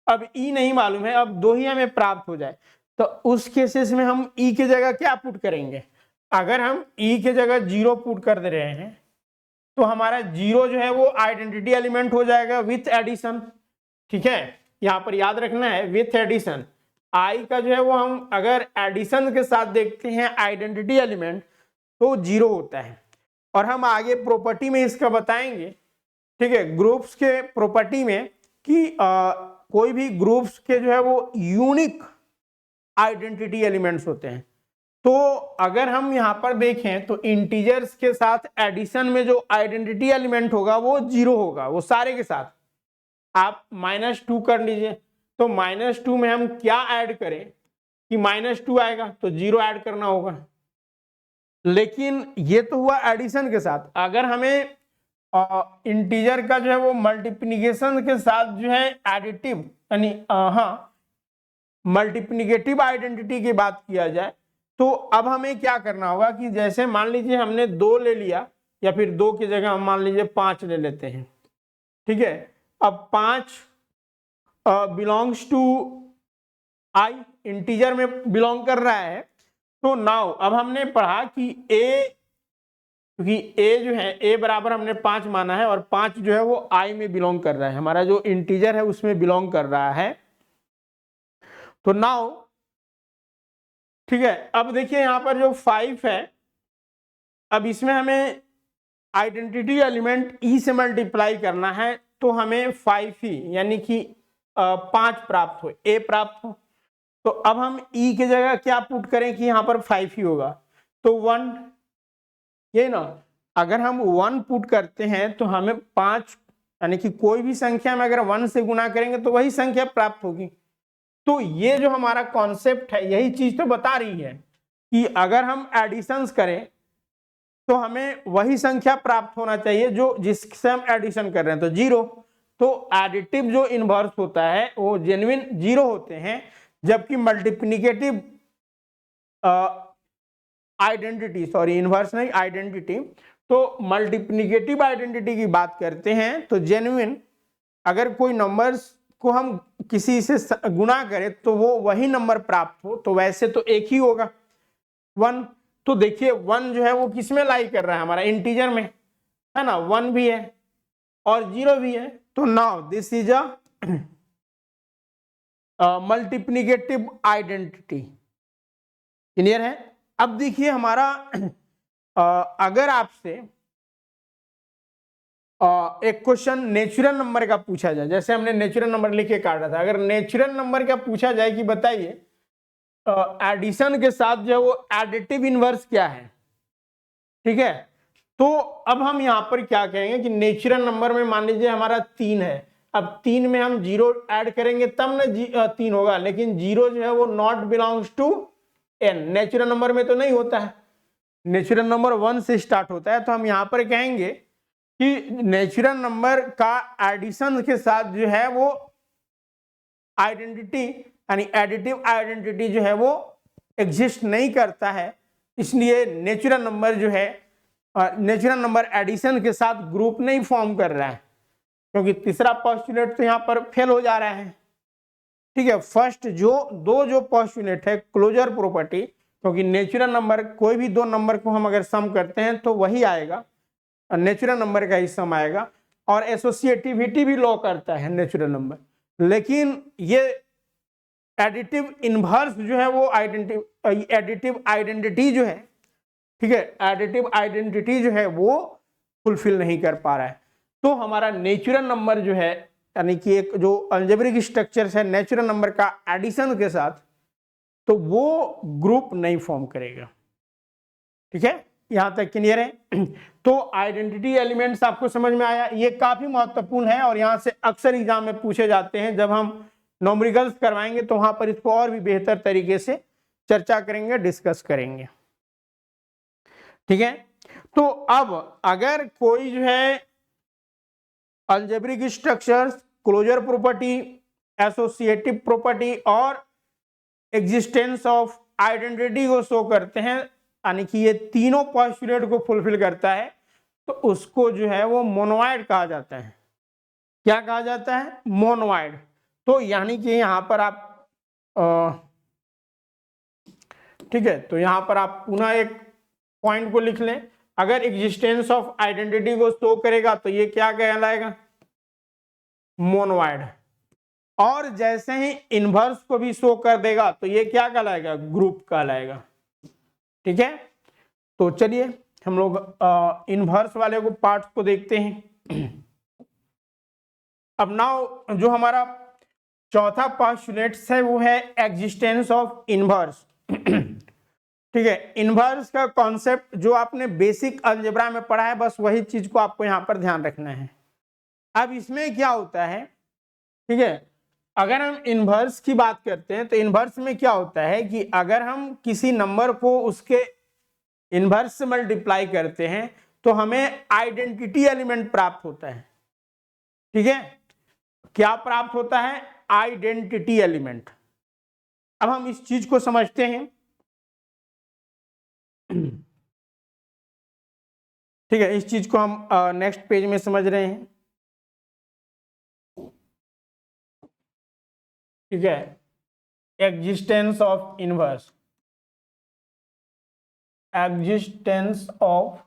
अब ई नहीं मालूम है, अब 2 ही हमें प्राप्त हो जाए, तो उस केसेस में हम ई की जगह क्या पुट करेंगे। अगर हम ई की जगह 0 पुट कर दे रहे हैं तो हमारा 0 जो है वो आइडेंटिटी एलिमेंट हो जाएगा विथ एडिशन, ठीक है, यहाँ पर याद रखना है विथ एडिशन। आई का जो है वो हम अगर एडिशन के साथ देखते हैं आइडेंटिटी एलिमेंट तो 0 होता है। और हम आगे प्रॉपर्टी में इसका बताएंगे, ठीक है, ग्रुप्स के प्रॉपर्टी में कि कोई भी ग्रुप्स के जो है वो यूनिक आइडेंटिटी एलिमेंट्स होते हैं। तो अगर हम यहाँ पर देखें तो इंटीजर्स के साथ एडिशन में जो आइडेंटिटी एलिमेंट होगा वो 0 होगा, वो सारे के साथ। आप -2 कर लीजिए, तो -2 में हम क्या ऐड करें कि -2 आएगा तो 0 ऐड करना होगा। लेकिन ये तो हुआ एडिशन के साथ। अगर हमें इंटीजर का जो है वो मल्टीप्लिकेशन के साथ जो है एडिटिव यानी मल्टीप्लिकेटिव आइडेंटिटी की बात किया जाए तो अब हमें क्या करना होगा कि जैसे मान लीजिए हमने 2 ले लिया, या फिर 2 की जगह हम मान लीजिए 5 ले लेते हैं, ठीक है। अब 5 बिलोंग्स टू आई, इंटीजर में बिलोंग कर रहा है। तो नाउ अब हमने पढ़ा कि ए, क्योंकि ए जो है ए बराबर हमने 5 माना है और 5 जो है वो आई में बिलोंग कर रहा है, हमारा जो इंटीजर है उसमें बिलोंग कर रहा है। तो नाउ ठीक है, अब देखिए यहाँ पर जो 5 है, अब इसमें हमें आइडेंटिटी एलिमेंट ई से मल्टीप्लाई करना है तो हमें 5 ही यानी कि 5 प्राप्त हो, ए प्राप्त हो। तो अब हम ई की जगह क्या पुट करें कि यहाँ पर 5 ही होगा, तो 1, ये ना, अगर हम 1 पुट करते हैं तो हमें 5 यानी कि कोई भी संख्या में अगर 1 से गुना करेंगे तो वही संख्या प्राप्त होगी। तो ये जो हमारा कॉन्सेप्ट है यही चीज तो बता रही है कि अगर हम एडिशंस करें तो हमें वही संख्या प्राप्त होना चाहिए जो जिससे हम एडिशन कर रहे हैं, तो 0। तो एडिटिव जो इनवर्स होता है वो जेन्युइन 0 होते हैं, जबकि मल्टीप्लिकेटिव आइडेंटिटी, सॉरी इनवर्स नहीं आइडेंटिटी, तो मल्टीप्लिकेटिव आइडेंटिटी की बात करते हैं तो जेन्युइन अगर कोई नंबर्स को हम किसी से गुना करें तो वो वही नंबर प्राप्त हो, तो वैसे तो एक ही होगा 1। तो देखिए 1 जो है वो किस में लाई कर रहा है, हमारा इंटीजर में है ना, 1 भी है और 0 भी है। तो now this is a multiplicative identity, clear है। अब देखिए हमारा अगर आपसे एक क्वेश्चन नेचुरल नंबर का पूछा जाए, जैसे हमने नेचुरल नंबर लिख के काटा था, अगर नेचुरल नंबर का पूछा जाए कि बताइए एडिशन के साथ जो है वो एडिटिव इनवर्स क्या है, ठीक है। तो अब हम यहाँ पर क्या कहेंगे कि नेचुरल नंबर में मान लीजिए हमारा 3 है, अब 3 में हम 0 ऐड करेंगे तब ना 3 होगा, लेकिन 0 जो है वो not belongs to n, natural number में तो नहीं होता है, नेचुरल नंबर 1 से स्टार्ट होता है। तो हम यहाँ पर कहेंगे कि नेचुरल नंबर का एडिशन के साथ जो है वो आइडेंटिटी यानी एडिटिव आइडेंटिटी जो है वो एग्जिस्ट नहीं करता है, इसलिए नेचुरल नंबर जो है नेचुरल नंबर एडिशन के साथ ग्रुप नहीं फॉर्म कर रहा है, क्योंकि तीसरा पोस्टुलेट तो यहाँ पर फेल हो जा रहा है, ठीक है। फर्स्ट जो पोस्टुलेट है क्लोजर प्रॉपर्टी, क्योंकि नेचुरल नंबर कोई भी 2 नंबर को हम अगर सम करते हैं तो वही आएगा, नेचुरल नंबर का ही सम आएगा, और एसोसिएटिविटी भी लॉ करता है नेचुरल नंबर। लेकिन ये एडिटिव इनवर्स जो है वो एडिटिव आइडेंटिटी जो है, ठीक है, एडिटिव आइडेंटिटी जो है वो फुलफिल नहीं कर पा रहा है। तो हमारा नेचुरल नंबर जो है यानी कि एक जो अलजेब्रिक स्ट्रक्चर है नेचुरल नंबर का एडिशन के साथ, तो वो ग्रुप नहीं फॉर्म करेगा, ठीक है। यहां तक क्लियर है। तो आइडेंटिटी एलिमेंट्स आपको समझ में आया, ये काफी महत्वपूर्ण है और यहां से अक्सर एग्जाम में पूछे जाते हैं। जब हम न्यूमेरिकल्स करवाएंगे तो वहां पर इसको और भी बेहतर तरीके से चर्चा करेंगे, डिस्कस करेंगे, ठीक है। तो अब अगर कोई जो है algebraic structures, closure property, associative property और एग्जिस्टेंस ऑफ आइडेंटिटी को शो करते हैं, यानी कि ये तीनों पोस्टुलेट को फुलफिल करता है, तो उसको जो है वो मोनोइड कहा जाता है। क्या कहा जाता है? मोनोइड। तो यानी कि यहाँ पर आप ठीक है, तो यहाँ पर आप पुनः एक पॉइंट को लिख लें, अगर एग्जिस्टेंस ऑफ आइडेंटिटी को शो करेगा तो ये क्या कहलाएगा? मोनोइड। और जैसे ही इनवर्स को भी शो कर देगा तो ये क्या कहलाएगा, ग्रुप कहलाएगा। ठीक है, तो चलिए हम लोग इनवर्स वाले को पार्ट को देखते हैं। अब नाउ जो हमारा चौथा पोस्टुलेट्स है वो है एग्जिस्टेंस ऑफ इनवर्स। ठीक है, इनवर्स का कॉन्सेप्ट जो आपने बेसिक अलजेब्रा में पढ़ा है बस वही चीज को आपको यहाँ पर ध्यान रखना है। अब इसमें क्या होता है, ठीक है, अगर हम इनवर्स की बात करते हैं तो इनवर्स में क्या होता है कि अगर हम किसी नंबर को उसके इनवर्स से मल्टीप्लाई करते हैं तो हमें आइडेंटिटी एलिमेंट प्राप्त होता है। ठीक है, क्या प्राप्त होता है, आइडेंटिटी एलिमेंट। अब हम इस चीज को समझते हैं। ठीक है, इस चीज को हम नेक्स्ट पेज में समझ रहे हैं। ठीक है, existence of inverse, existence of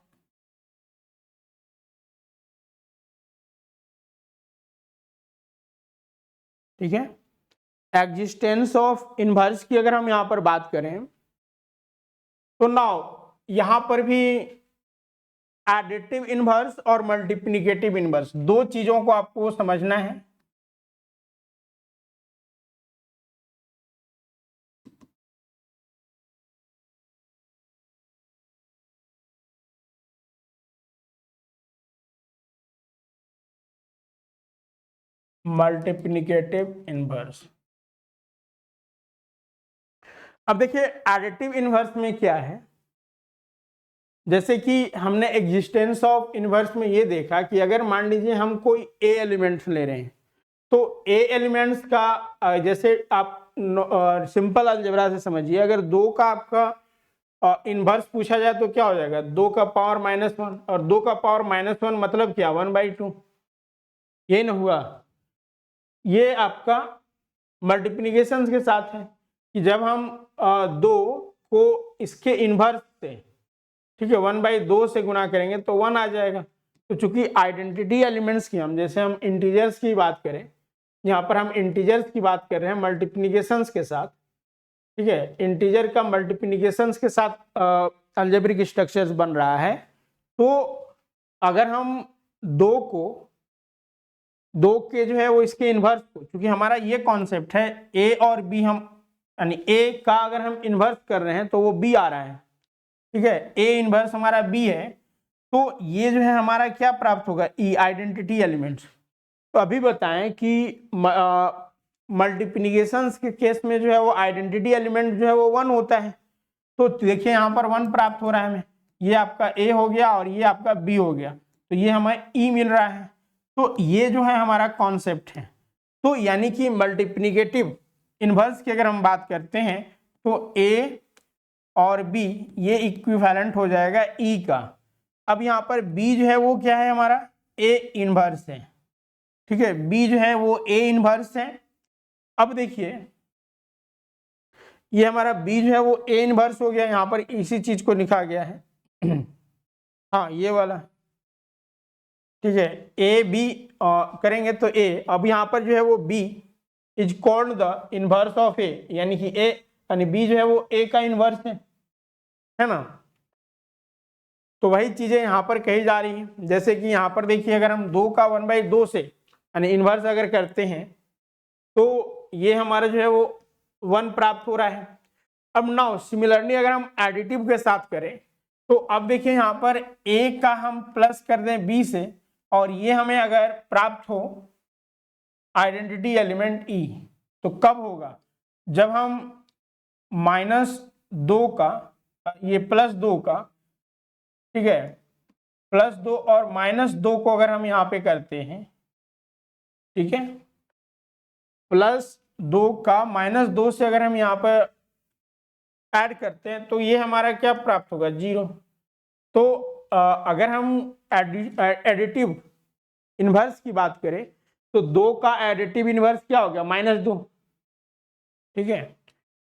ठीक है, एग्जिस्टेंस ऑफ इनवर्स की अगर हम यहां पर बात करें तो नाउ यहां पर भी एडिटिव इनवर्स और मल्टीप्लिकेटिव इनवर्स दो चीजों को आपको समझना है। मल्टीप्लिकेटिव इनवर्स, अब देखिए एडिटिव इनवर्स में क्या है, जैसे कि हमने एग्जिस्टेंस ऑफ इनवर्स में ये देखा कि अगर मान लीजिए हम कोई ए एलिमेंट्स ले रहे हैं तो ए एलिमेंट्स का जैसे आप सिंपल अलजेब्रा से समझिए, अगर 2 का आपका इनवर्स पूछा जाए तो क्या हो जाएगा, 2 का पावर -1 और 2 का पावर -1 मतलब क्या, 1/2, ये ना हुआ। ये आपका मल्टीप्लिकेशन के साथ है कि जब हम 2 को इसके इनवर्स से, ठीक है, 1/2 से गुणा करेंगे तो 1 आ जाएगा। तो चूंकि आइडेंटिटी एलिमेंट्स की जैसे हम इंटीजर्स की बात करें, यहाँ पर हम इंटीजर्स की बात कर रहे हैं मल्टीप्लिकेशंस के साथ। ठीक है, इंटीजर का मल्टीप्लिकेशंस के साथ अलजेब्रिक स्ट्रक्चर्स बन रहा है। तो अगर हम 2 के जो है वो इसके इनवर्स को, क्योंकि हमारा ये कॉन्सेप्ट है ए और बी, हम यानी ए का अगर हम इनवर्स कर रहे हैं तो वो बी आ रहा है। ठीक है, ए इनवर्स हमारा बी है, तो ये जो है हमारा क्या प्राप्त होगा, ई आइडेंटिटी एलिमेंट्स। तो अभी बताएं कि मल्टीप्लिकेशंस के केस में जो है वो आइडेंटिटी एलिमेंट जो है वो 1 होता है। तो देखिए यहाँ पर 1 प्राप्त हो रहा है हमें, ये आपका ए हो गया और ये आपका बी हो गया, तो ये हमें ई मिल रहा है। तो ये जो है हमारा कॉन्सेप्ट है। तो यानी कि मल्टीप्लिकेटिव इनवर्स की अगर हम बात करते हैं तो ए और बी ये इक्विवेलेंट हो जाएगा ई का। अब यहाँ पर बी जो है वो क्या है, हमारा ए इनवर्स है। ठीक है, बी जो है वो ए इनवर्स है। अब देखिए ये हमारा बी जो है वो ए इनवर्स हो गया, यहाँ पर इसी चीज को लिखा गया है। हाँ ये वाला, ठीक है, ए बी करेंगे तो ए, अब यहाँ पर जो है वो b is called the inverse of a, यानी कि ए यानी बी जो है वो ए का इनवर्स है ना। तो वही चीजें यहाँ पर कही जा रही हैं। जैसे कि यहाँ पर देखिए अगर हम 2 का 1/2 से यानी इनवर्स अगर करते हैं तो ये हमारा जो है वो 1 प्राप्त हो रहा है। अब नाउ सिमिलरली अगर हम एडिटिव के साथ करें तो अब देखिए यहाँ पर ए का हम प्लस कर दें बी से, और ये हमें अगर प्राप्त हो आइडेंटिटी एलिमेंट ई, तो कब होगा, जब हम -2 का, ये +2 का, ठीक है, +2 और -2 को अगर हम यहाँ पे करते हैं, ठीक है, +2 का -2 से अगर हम यहाँ पर ऐड करते हैं तो ये हमारा क्या प्राप्त होगा, 0। तो अगर हम एडिटिव इनवर्स की बात करें तो 2 का एडिटिव इनवर्स क्या हो गया, -2। ठीक है,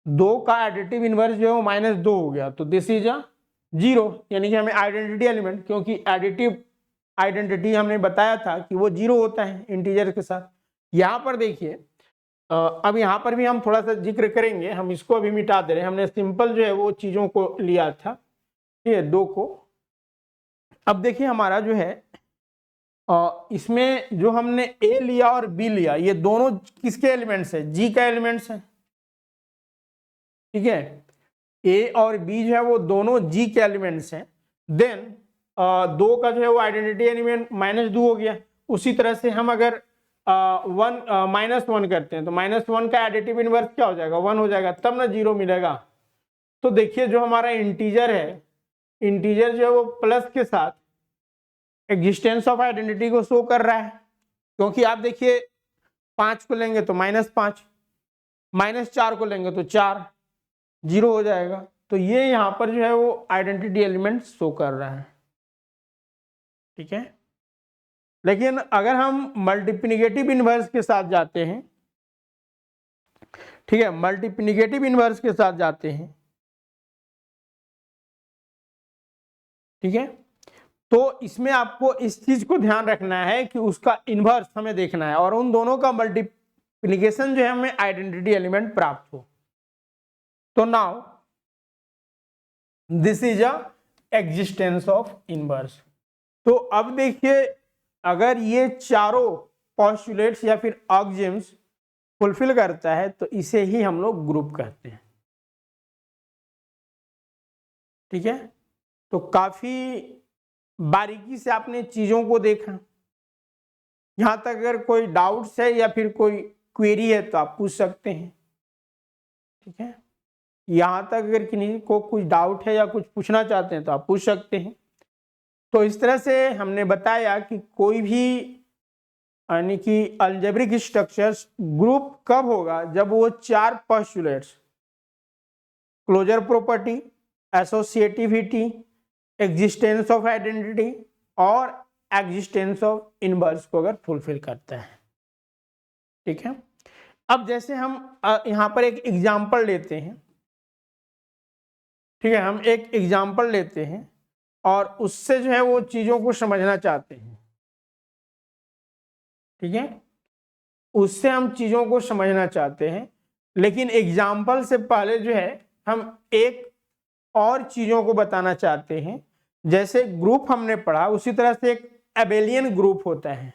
2 का एडिटिव इनवर्स जो है वो -2 हो गया, तो दिस इज अ 0, यानी कि हमें आइडेंटिटी एलिमेंट, क्योंकि एडिटिव आइडेंटिटी हमने बताया था कि वो 0 होता है इंटीजर के साथ। यहाँ पर देखिए अब यहाँ पर भी हम थोड़ा सा जिक्र करेंगे, हम इसको अभी मिटा दे रहे हैं, हमने सिंपल जो है वो चीज़ों को लिया था, ठीक है, 2 को। अब देखिए हमारा जो है इसमें जो हमने ए लिया और बी लिया, ये दोनों किसके एलिमेंट्स है? जी का एलिमेंट्स है, ठीक है। ए और बी जो है वो दोनों जी के एलिमेंट्स हैं। देन 2 का जो है वो आइडेंटिटी एलिमेंट -2 हो गया। उसी तरह से हम अगर -1 करते हैं तो -1 का एडिटिव इनवर्स क्या हो जाएगा? 1 हो जाएगा, तब ना 0 मिलेगा। तो देखिए जो हमारा इंटीजर है, इंटीजर जो है वो प्लस के साथ एग्जिस्टेंस ऑफ आइडेंटिटी को शो कर रहा है, क्योंकि आप देखिए 5 को लेंगे तो -5, -4 को लेंगे तो 4, 0 हो जाएगा। तो ये यहां पर जो है वो आइडेंटिटी एलिमेंट शो कर रहा है, ठीक है। लेकिन अगर हम मल्टीप्लिकेटिव इनवर्स के साथ जाते हैं, ठीक है, मल्टीप्लिकेटिव इनवर्स के साथ जाते हैं, ठीक है, तो इसमें आपको इस चीज को ध्यान रखना है कि उसका इनवर्स हमें देखना है और उन दोनों का मल्टीप्लिकेशन जो है हमें आइडेंटिटी एलिमेंट प्राप्त हो। तो now this is a existence of inverse. तो अब देखिए अगर ये चारों पोस्टुलेट्स या फिर ऑक्सिम्स फुलफिल करता है तो इसे ही हम लोग ग्रुप कहते हैं, ठीक है। तो काफी बारीकी से आपने चीजों को देखा। यहां तक अगर कोई डाउट्स है या फिर कोई क्वेरी है तो आप पूछ सकते हैं, ठीक है। यहां तक अगर किसी को कुछ डाउट है या कुछ पूछना चाहते हैं तो आप पूछ सकते हैं। तो इस तरह से हमने बताया कि कोई भी यानी कि अलजेब्रिक स्ट्रक्चर्स ग्रुप कब होगा? जब वो 4 postulates closure property, associativity, existence of identity और एग्जिस्टेंस ऑफ इनवर्स को अगर फुलफिल करता है, ठीक है। अब जैसे हम यहां पर एक एग्जांपल लेते हैं, ठीक है, हम एक एग्जांपल लेते हैं और उससे जो है वो चीजों को समझना चाहते हैं, ठीक है, उससे हम चीजों को समझना चाहते हैं। लेकिन एग्जाम्पल से पहले जो है हम एक और चीजों को बताना चाहते हैं। जैसे ग्रुप हमने पढ़ा उसी तरह से एक अबेलियन ग्रुप होता है,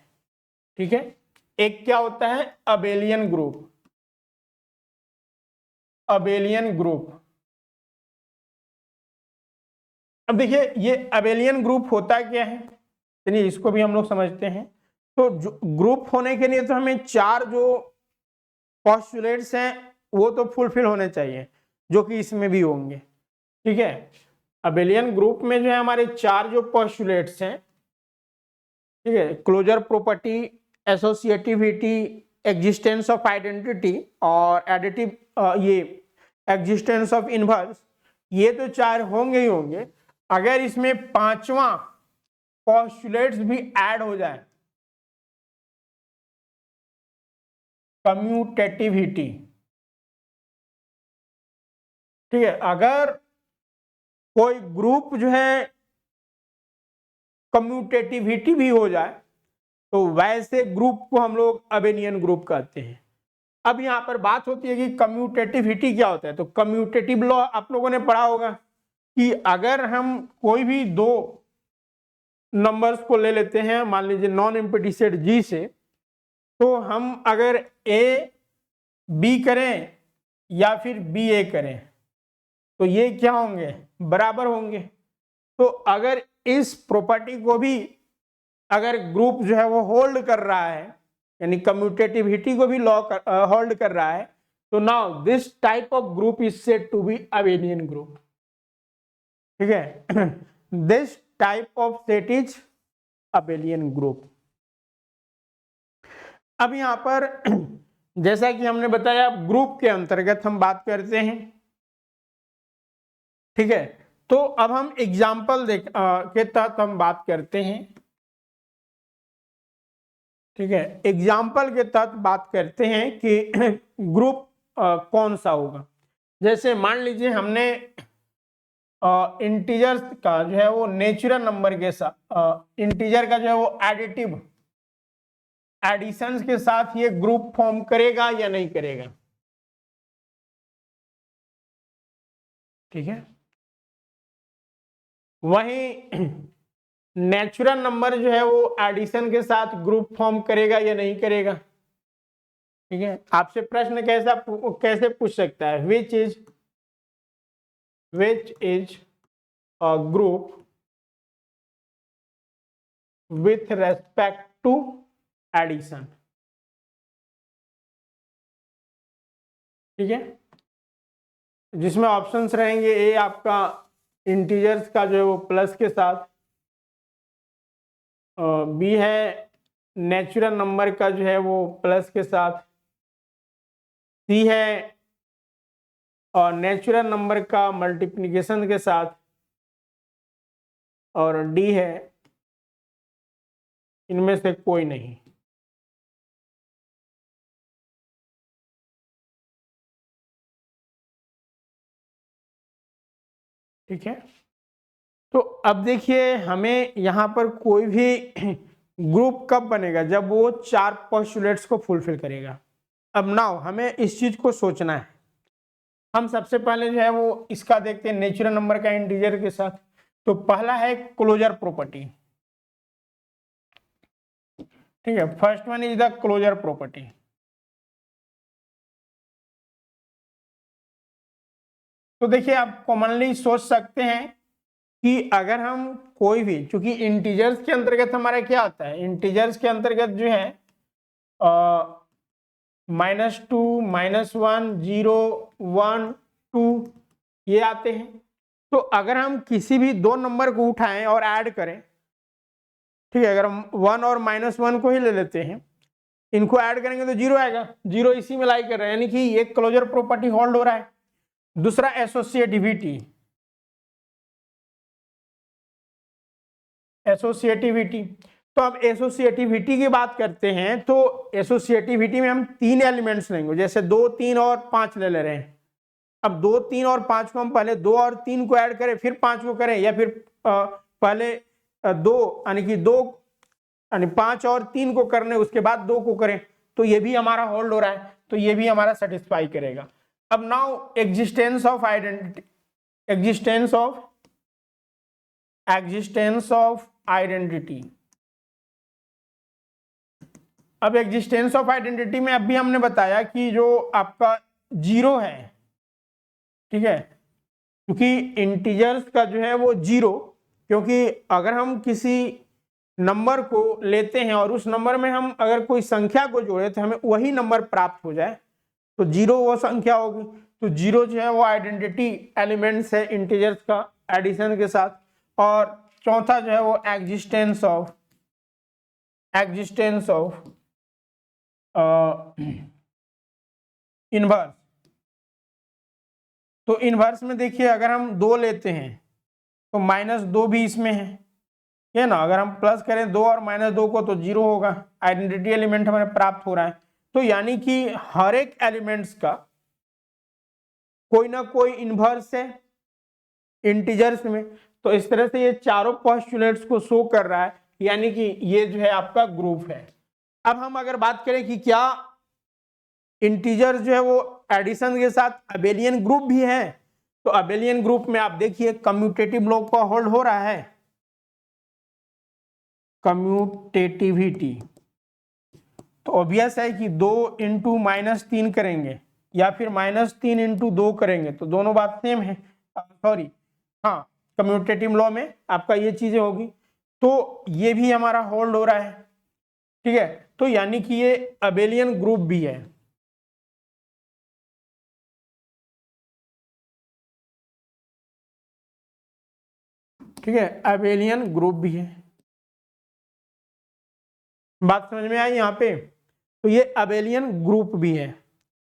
ठीक है। एक क्या होता है? Abelian group. अबेलियन ग्रुप, अब देखिए ये अबेलियन ग्रुप होता क्या है, चलिए इसको भी हम लोग समझते हैं। तो ग्रुप होने के लिए तो हमें 4 जो पोस्टुलेट्स हैं वो तो फुलफिल होने चाहिए, जो कि इसमें भी होंगे, ठीक है। अबेलियन ग्रुप में जो है हमारे 4 जो पोस्टुलेट्स हैं, ठीक है, closure property, associativity, existence of identity और एडिटिव ये एग्जिस्टेंस ऑफ इनवर्स, ये तो 4 होंगे ही होंगे। अगर इसमें 5वां पोस्टुलेट्स भी ऐड हो जाए, कम्यूटेटिविटी, ठीक है, अगर कोई ग्रुप जो है कम्यूटेटिविटी भी हो जाए तो वैसे ग्रुप को हम लोग अबेलियन ग्रुप कहते हैं। अब यहां पर बात होती है कि कम्यूटेटिविटी क्या होता है। तो कम्यूटेटिव लॉ आप लोगों ने पढ़ा होगा कि अगर हम कोई भी 2 नंबर्स को ले लेते हैं, मान लीजिए नॉन एम्प्टी सेट जी से, तो हम अगर ए बी करें या फिर बी ए करें तो ये क्या होंगे? बराबर होंगे। तो अगर इस प्रॉपर्टी को भी अगर ग्रुप जो है वो होल्ड कर रहा है, यानी कम्यूटेटिविटी को भी लॉ होल्ड कर रहा है, तो now this type of group is said to be abelian group, ठीक है। This type of set is abelian group. अब यहां पर जैसा कि हमने बताया ग्रुप के अंतर्गत हम बात करते हैं, ठीक है। तो अब हम एग्जाम्पल के तहत हम बात करते हैं, ठीक है। एग्जाम्पल के तहत बात करते हैं कि ग्रुप कौन सा होगा। जैसे मान लीजिए हमने इंटीजर का जो है वो नेचुरल नंबर के साथ इंटीजर का जो है वो एडिटिव एडिशंस के साथ ये ग्रुप फॉर्म करेगा या नहीं करेगा। ठीक है, वहीं नेचुरल नंबर जो है वो एडिशन के साथ ग्रुप फॉर्म करेगा या नहीं करेगा। ठीक है, आपसे प्रश्न कैसे पूछ सकता है, which is a group with respect to addition. ठीक है, जिसमें ऑप्शंस रहेंगे, ए आपका इंटीजर्स का जो है वो प्लस के साथ, बी है नेचुरल नंबर का जो है वो प्लस के साथ, सी है और नेचुरल नंबर का मल्टीप्लिकेशन के साथ, और डी है इनमें से कोई नहीं। ठीक है, तो अब देखिए हमें यहां पर कोई भी ग्रुप कब बनेगा, जब वो 4 पोस्टुलेट्स को फुलफिल करेगा। अब नाउ हमें इस चीज को सोचना है। हम सबसे पहले जो है वो इसका देखते हैं नेचुरल नंबर का इंटीजर के साथ। तो पहला है क्लोजर प्रॉपर्टी। ठीक है, first one is the closure property. तो देखिए आप कॉमनली सोच सकते हैं कि अगर हम कोई भी, चूंकि इंटीजर्स के अंतर्गत हमारा क्या आता है, इंटीजर्स के अंतर्गत जो है -2, -1, 0, 1, 2 ये आते हैं। तो अगर हम किसी भी दो नंबर को उठाएं और ऐड करें, ठीक है, अगर हम 1 और -1 को ही ले लेते हैं, इनको ऐड करेंगे तो 0 आएगा, 0 इसी में लाई कर रहे हैं, यानी कि एक क्लोजर प्रॉपर्टी होल्ड हो रहा है। दूसरा एसोसिएटिविटी, तो अब एसोसिएटिविटी की बात करते हैं, तो एसोसिएटिविटी में हम 3 एलिमेंट्स लेंगे, जैसे 2, 3 और 5 ले रहे हैं। अब 2, 3 और 5 को हम पहले 2 और 3 को ऐड करें फिर 5 को करें, या फिर पहले 2 यानी कि 2 यानी 5 और 3 को करने उसके बाद 2 को करें, तो ये भी हमारा होल्ड हो रहा है, तो ये भी हमारा सेटिस्फाई करेगा। अब now existence of identity, existence of identity. अब एग्जिस्टेंस ऑफ आइडेंटिटी में अभी हमने बताया कि जो आपका 0 है, ठीक है, क्योंकि इंटीजर्स का जो है वो 0, क्योंकि अगर हम किसी नंबर को लेते हैं और उस नंबर में हम अगर कोई संख्या को जोड़े तो हमें वही नंबर प्राप्त हो जाए, तो 0 वो संख्या होगी। तो 0 जो है वो आइडेंटिटी एलिमेंट्स है इंटीजर्स का एडिशन के साथ। और चौथा जो है वो एग्जिस्टेंस ऑफ इनवर्स। तो इनवर्स में देखिए अगर हम 2 लेते हैं तो -2 भी इसमें है ना, अगर हम प्लस करें 2 और -2 को तो 0 होगा, आइडेंटिटी एलिमेंट हमें प्राप्त हो रहा है। तो यानी कि हर एक एलिमेंट्स का कोई ना कोई इनवर्स है इंटीजर्स में। तो इस तरह से ये चारों पोस्टुलेट्स को शो कर रहा है, यानी कि ये जो है आपका ग्रुप है। अब हम अगर बात करें कि क्या इंटीजर्स जो है वो एडिशन के साथ अबेलियन ग्रुप भी है, तो अबेलियन ग्रुप में आप देखिए कम्यूटेटिव लॉ का होल्ड हो रहा है, कम्यूटेटिविटी। तो ऑब्वियस है कि 2 इंटू -3 करेंगे या फिर -3 इंटू 2 करेंगे तो दोनों बात सेम है, सॉरी हाँ, कम्यूटेटिव लॉ में आपका ये चीजें होगी। तो ये भी हमारा होल्ड हो रहा है, ठीक है, तो यानी कि ये अबेलियन ग्रुप भी है। ठीक है, अबेलियन ग्रुप भी है। बात समझ में आई यहाँ पे, तो ये अबेलियन ग्रुप भी है।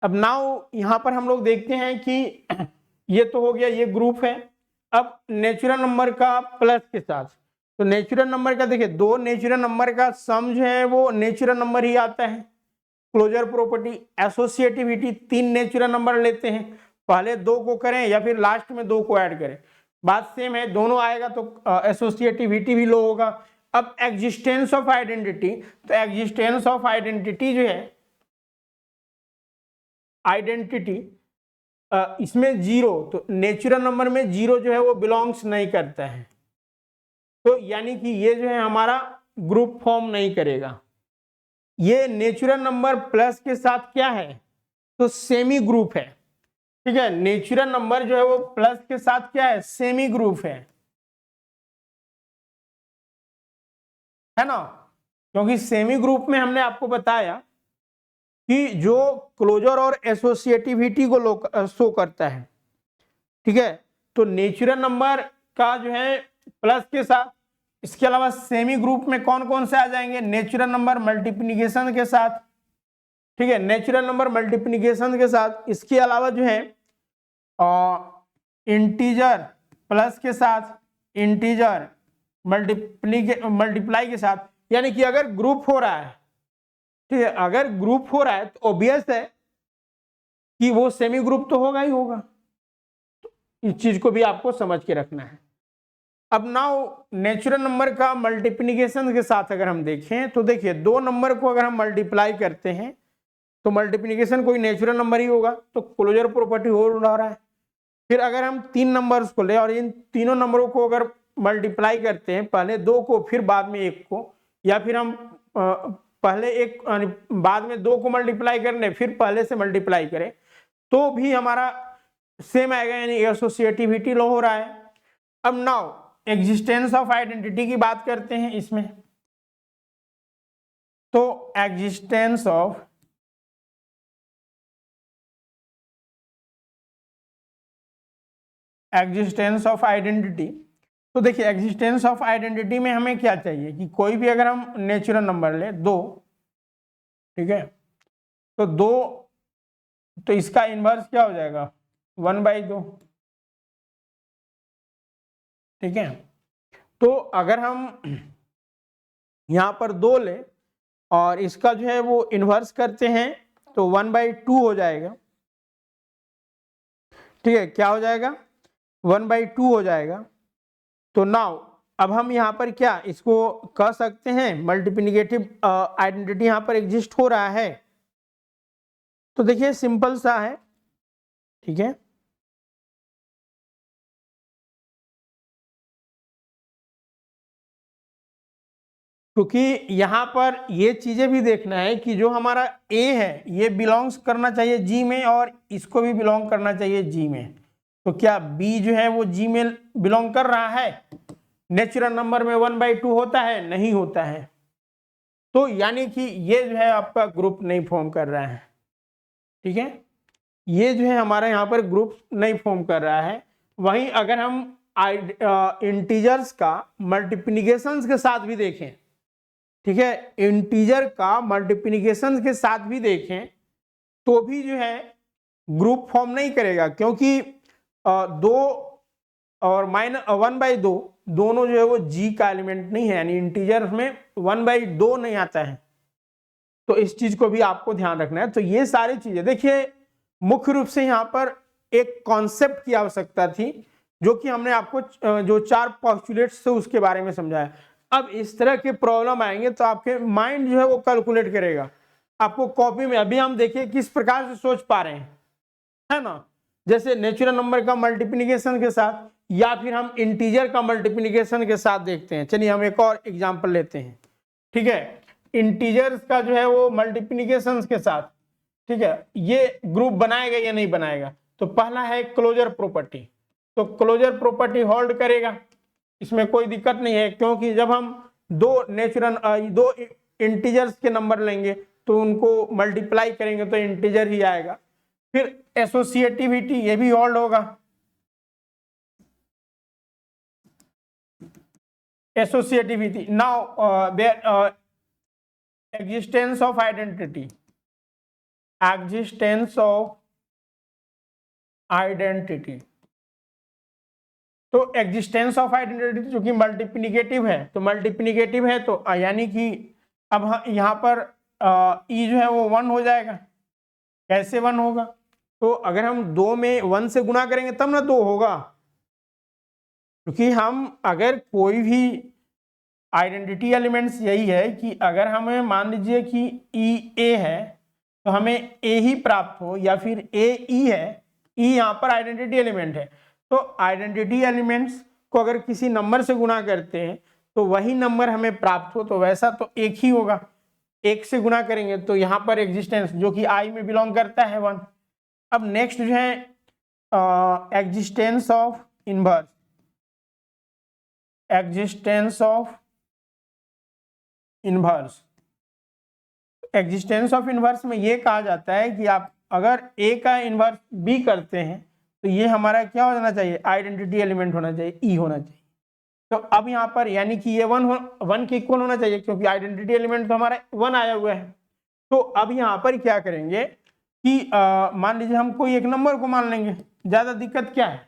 अब नाउ यहाँ पर हम लोग देखते हैं कि ये तो हो गया, ये ग्रुप है। अब नेचुरल नंबर का प्लस के साथ, तो नेचुरल नंबर का देखिए 2 नेचुरल नंबर का सम जो है वो नेचुरल नंबर ही आता है। Closure property associativity, 3 natural number लेते हैं, पहले 2 को करें या फिर लास्ट में 2 को ऐड करें, बात सेम है, दोनों आएगा तो एसोसिएटिविटी भी लो होगा। अब एग्जिस्टेंस ऑफ आइडेंटिटी, तो एग्जिस्टेंस ऑफ आइडेंटिटी जो है, आइडेंटिटी इसमें जीरो, तो नेचुरल नंबर में जीरो जो है वो बिलोंग्स नहीं करता है, तो यानी कि ये जो है हमारा ग्रुप फॉर्म नहीं करेगा। ये नेचुरल नंबर प्लस के साथ क्या है, तो सेमी ग्रुप है। ठीक है, नेचुरल नंबर जो है वो प्लस के साथ क्या है, सेमी ग्रुप है ना, क्योंकि सेमी ग्रुप में हमने आपको बताया कि जो क्लोजर और एसोसिएटिविटी को शो करता है। ठीक है, तो नेचुरल नंबर का जो है प्लस के साथ, इसके अलावा सेमी ग्रुप में कौन कौन से आ जाएंगे, नेचुरल नंबर मल्टीप्लिकेशन के साथ। ठीक है, नेचुरल नंबर मल्टीप्लिकेशन के साथ, इसके अलावा जो है इंटीजर प्लस के साथ, इंटीजर मल्टीप्लाई के साथ। यानी कि अगर ग्रुप हो रहा है, ठीक है, अगर ग्रुप हो रहा है तो ऑब्वियस है कि वो सेमी ग्रुप तो होगा ही होगा। तो इस चीज को भी आपको समझ के रखना है। अब नाउ नेचुरल नंबर का मल्टीप्लिकेशन के साथ अगर हम देखें तो देखिए, दो नंबर को अगर हम मल्टीप्लाई करते हैं तो मल्टीप्लिकेशन कोई नेचुरल नंबर ही होगा, तो क्लोजर प्रॉपर्टी हो रहा है। फिर अगर हम तीन नंबर्स को ले और इन तीनों नंबरों को अगर मल्टीप्लाई करते हैं, पहले दो को फिर बाद में एक को, या फिर हम पहले एक बाद में दो को मल्टीप्लाई करने फिर पहले से मल्टीप्लाई करें, तो भी हमारा सेम आएगा, यानी एसोसिएटिविटी लॉ हो रहा है। अब नाउ एग्जिस्टेंस ऑफ आइडेंटिटी की बात करते हैं इसमें। तो एग्जिस्टेंस ऑफ आइडेंटिटी, तो देखिए एग्जिस्टेंस ऑफ आइडेंटिटी में हमें क्या चाहिए कि कोई भी अगर हम नेचुरल नंबर ले दो, ठीक है, तो दो, तो इसका इनवर्स क्या हो जाएगा, 1/2। ठीक है, तो अगर हम यहां पर दो ले और इसका जो है वो इनवर्स करते हैं तो 1/2 हो जाएगा। ठीक है, क्या हो जाएगा, 1/2 हो जाएगा। तो नाउ अब हम यहाँ पर क्या इसको कह सकते हैं, मल्टीप्लिकेटिव आइडेंटिटी यहाँ पर एग्जिस्ट हो रहा है। तो देखिए सिंपल सा है। ठीक है, क्योंकि यहाँ पर ये चीजें भी देखना है कि जो हमारा ए है ये बिलोंग्स करना चाहिए जी में, और इसको भी बिलोंग करना चाहिए जी में। तो क्या बी जो है वो जी में बिलोंग कर रहा है, नेचुरल नंबर में 1/2 होता है, नहीं होता है, तो यानी कि ये जो है आपका ग्रुप नहीं फॉर्म कर रहा है। ठीक है, ये जो है हमारा यहाँ पर ग्रुप नहीं फॉर्म कर रहा है। वहीं अगर हम इंटीजर्स का मल्टीप्लिकेशन के साथ भी देखें, ठीक है, इंटीजर का मल्टीप्लिकेशन के साथ भी देखें तो भी जो है ग्रुप फॉर्म नहीं करेगा, क्योंकि दो और -1/2 दोनों जो है वो जी का एलिमेंट नहीं है, यानी इंटीजर में 1/2 नहीं आता है। तो इस चीज को भी आपको ध्यान रखना है। तो ये सारी चीजें देखिए, मुख्य रूप से यहाँ पर एक कॉन्सेप्ट की आवश्यकता थी, जो कि हमने आपको जो 4 पोस्टुलेट्स थे उसके बारे में समझाया। अब इस तरह के प्रॉब्लम आएंगे तो आपके माइंड जो है वो कैलकुलेट करेगा। आपको कॉपी में अभी हम देखिए किस प्रकार से सोच पा रहे हैं, है ना, जैसे नेचुरल नंबर का मल्टीप्लिकेशन के साथ या फिर हम इंटीजर का मल्टीप्लिकेशन के साथ देखते हैं। चलिए हम एक और एग्जांपल लेते हैं। ठीक है, इंटीजर्स का जो है वो मल्टीप्लिकेशन के साथ, ठीक है, ये ग्रुप बनाएगा या नहीं बनाएगा। तो पहला है क्लोजर प्रॉपर्टी, तो क्लोजर प्रॉपर्टी होल्ड करेगा, इसमें कोई दिक्कत नहीं है, क्योंकि जब हम दो इंटीजर्स के नंबर लेंगे तो उनको मल्टीप्लाई करेंगे तो इंटीजर ही आएगा। फिर एसोसिएटिविटी, ये भी होल्ड होगा, associativity. Now existence of identity, existence of identity, तो एग्जिस्टेंस ऑफ आइडेंटिटी जो कि मल्टीप्लिकेटिव है, तो मल्टीप्लिकेटिव है तो यानी कि अब यहाँ पर ई जो है वो 1 हो जाएगा। कैसे 1 होगा, तो अगर हम 2 में 1 से गुणा करेंगे तब ना 2 होगा, क्योंकि हम अगर कोई भी आइडेंटिटी एलिमेंट्स यही है कि अगर हमें मान लीजिए कि ई ए है तो हमें ए ही प्राप्त हो, या फिर ए ई है, ई यहाँ पर आइडेंटिटी एलिमेंट है, तो आइडेंटिटी एलिमेंट्स को अगर किसी नंबर से गुणा करते हैं तो वही नंबर हमें प्राप्त हो, तो वैसा तो एक ही होगा, एक से गुणा करेंगे तो यहाँ पर एग्जिस्टेंस जो कि आई में बिलोंग करता है 1। अब नेक्स्ट जो है existence of inverse, existence of inverse, existence of inverse में ये कहा जाता है कि आप अगर ए का इनवर्स बी करते हैं तो ये हमारा क्या होना चाहिए, आइडेंटिटी एलिमेंट होना चाहिए, ई होना चाहिए। तो अब यहाँ पर यानी कि ये वन के इक्वल होना चाहिए, क्योंकि आइडेंटिटी एलिमेंट तो हमारा 1 आया हुआ है। तो अब यहाँ पर क्या करेंगे कि मान लीजिए हम कोई एक नंबर को मान लेंगे, ज़्यादा दिक्कत क्या है,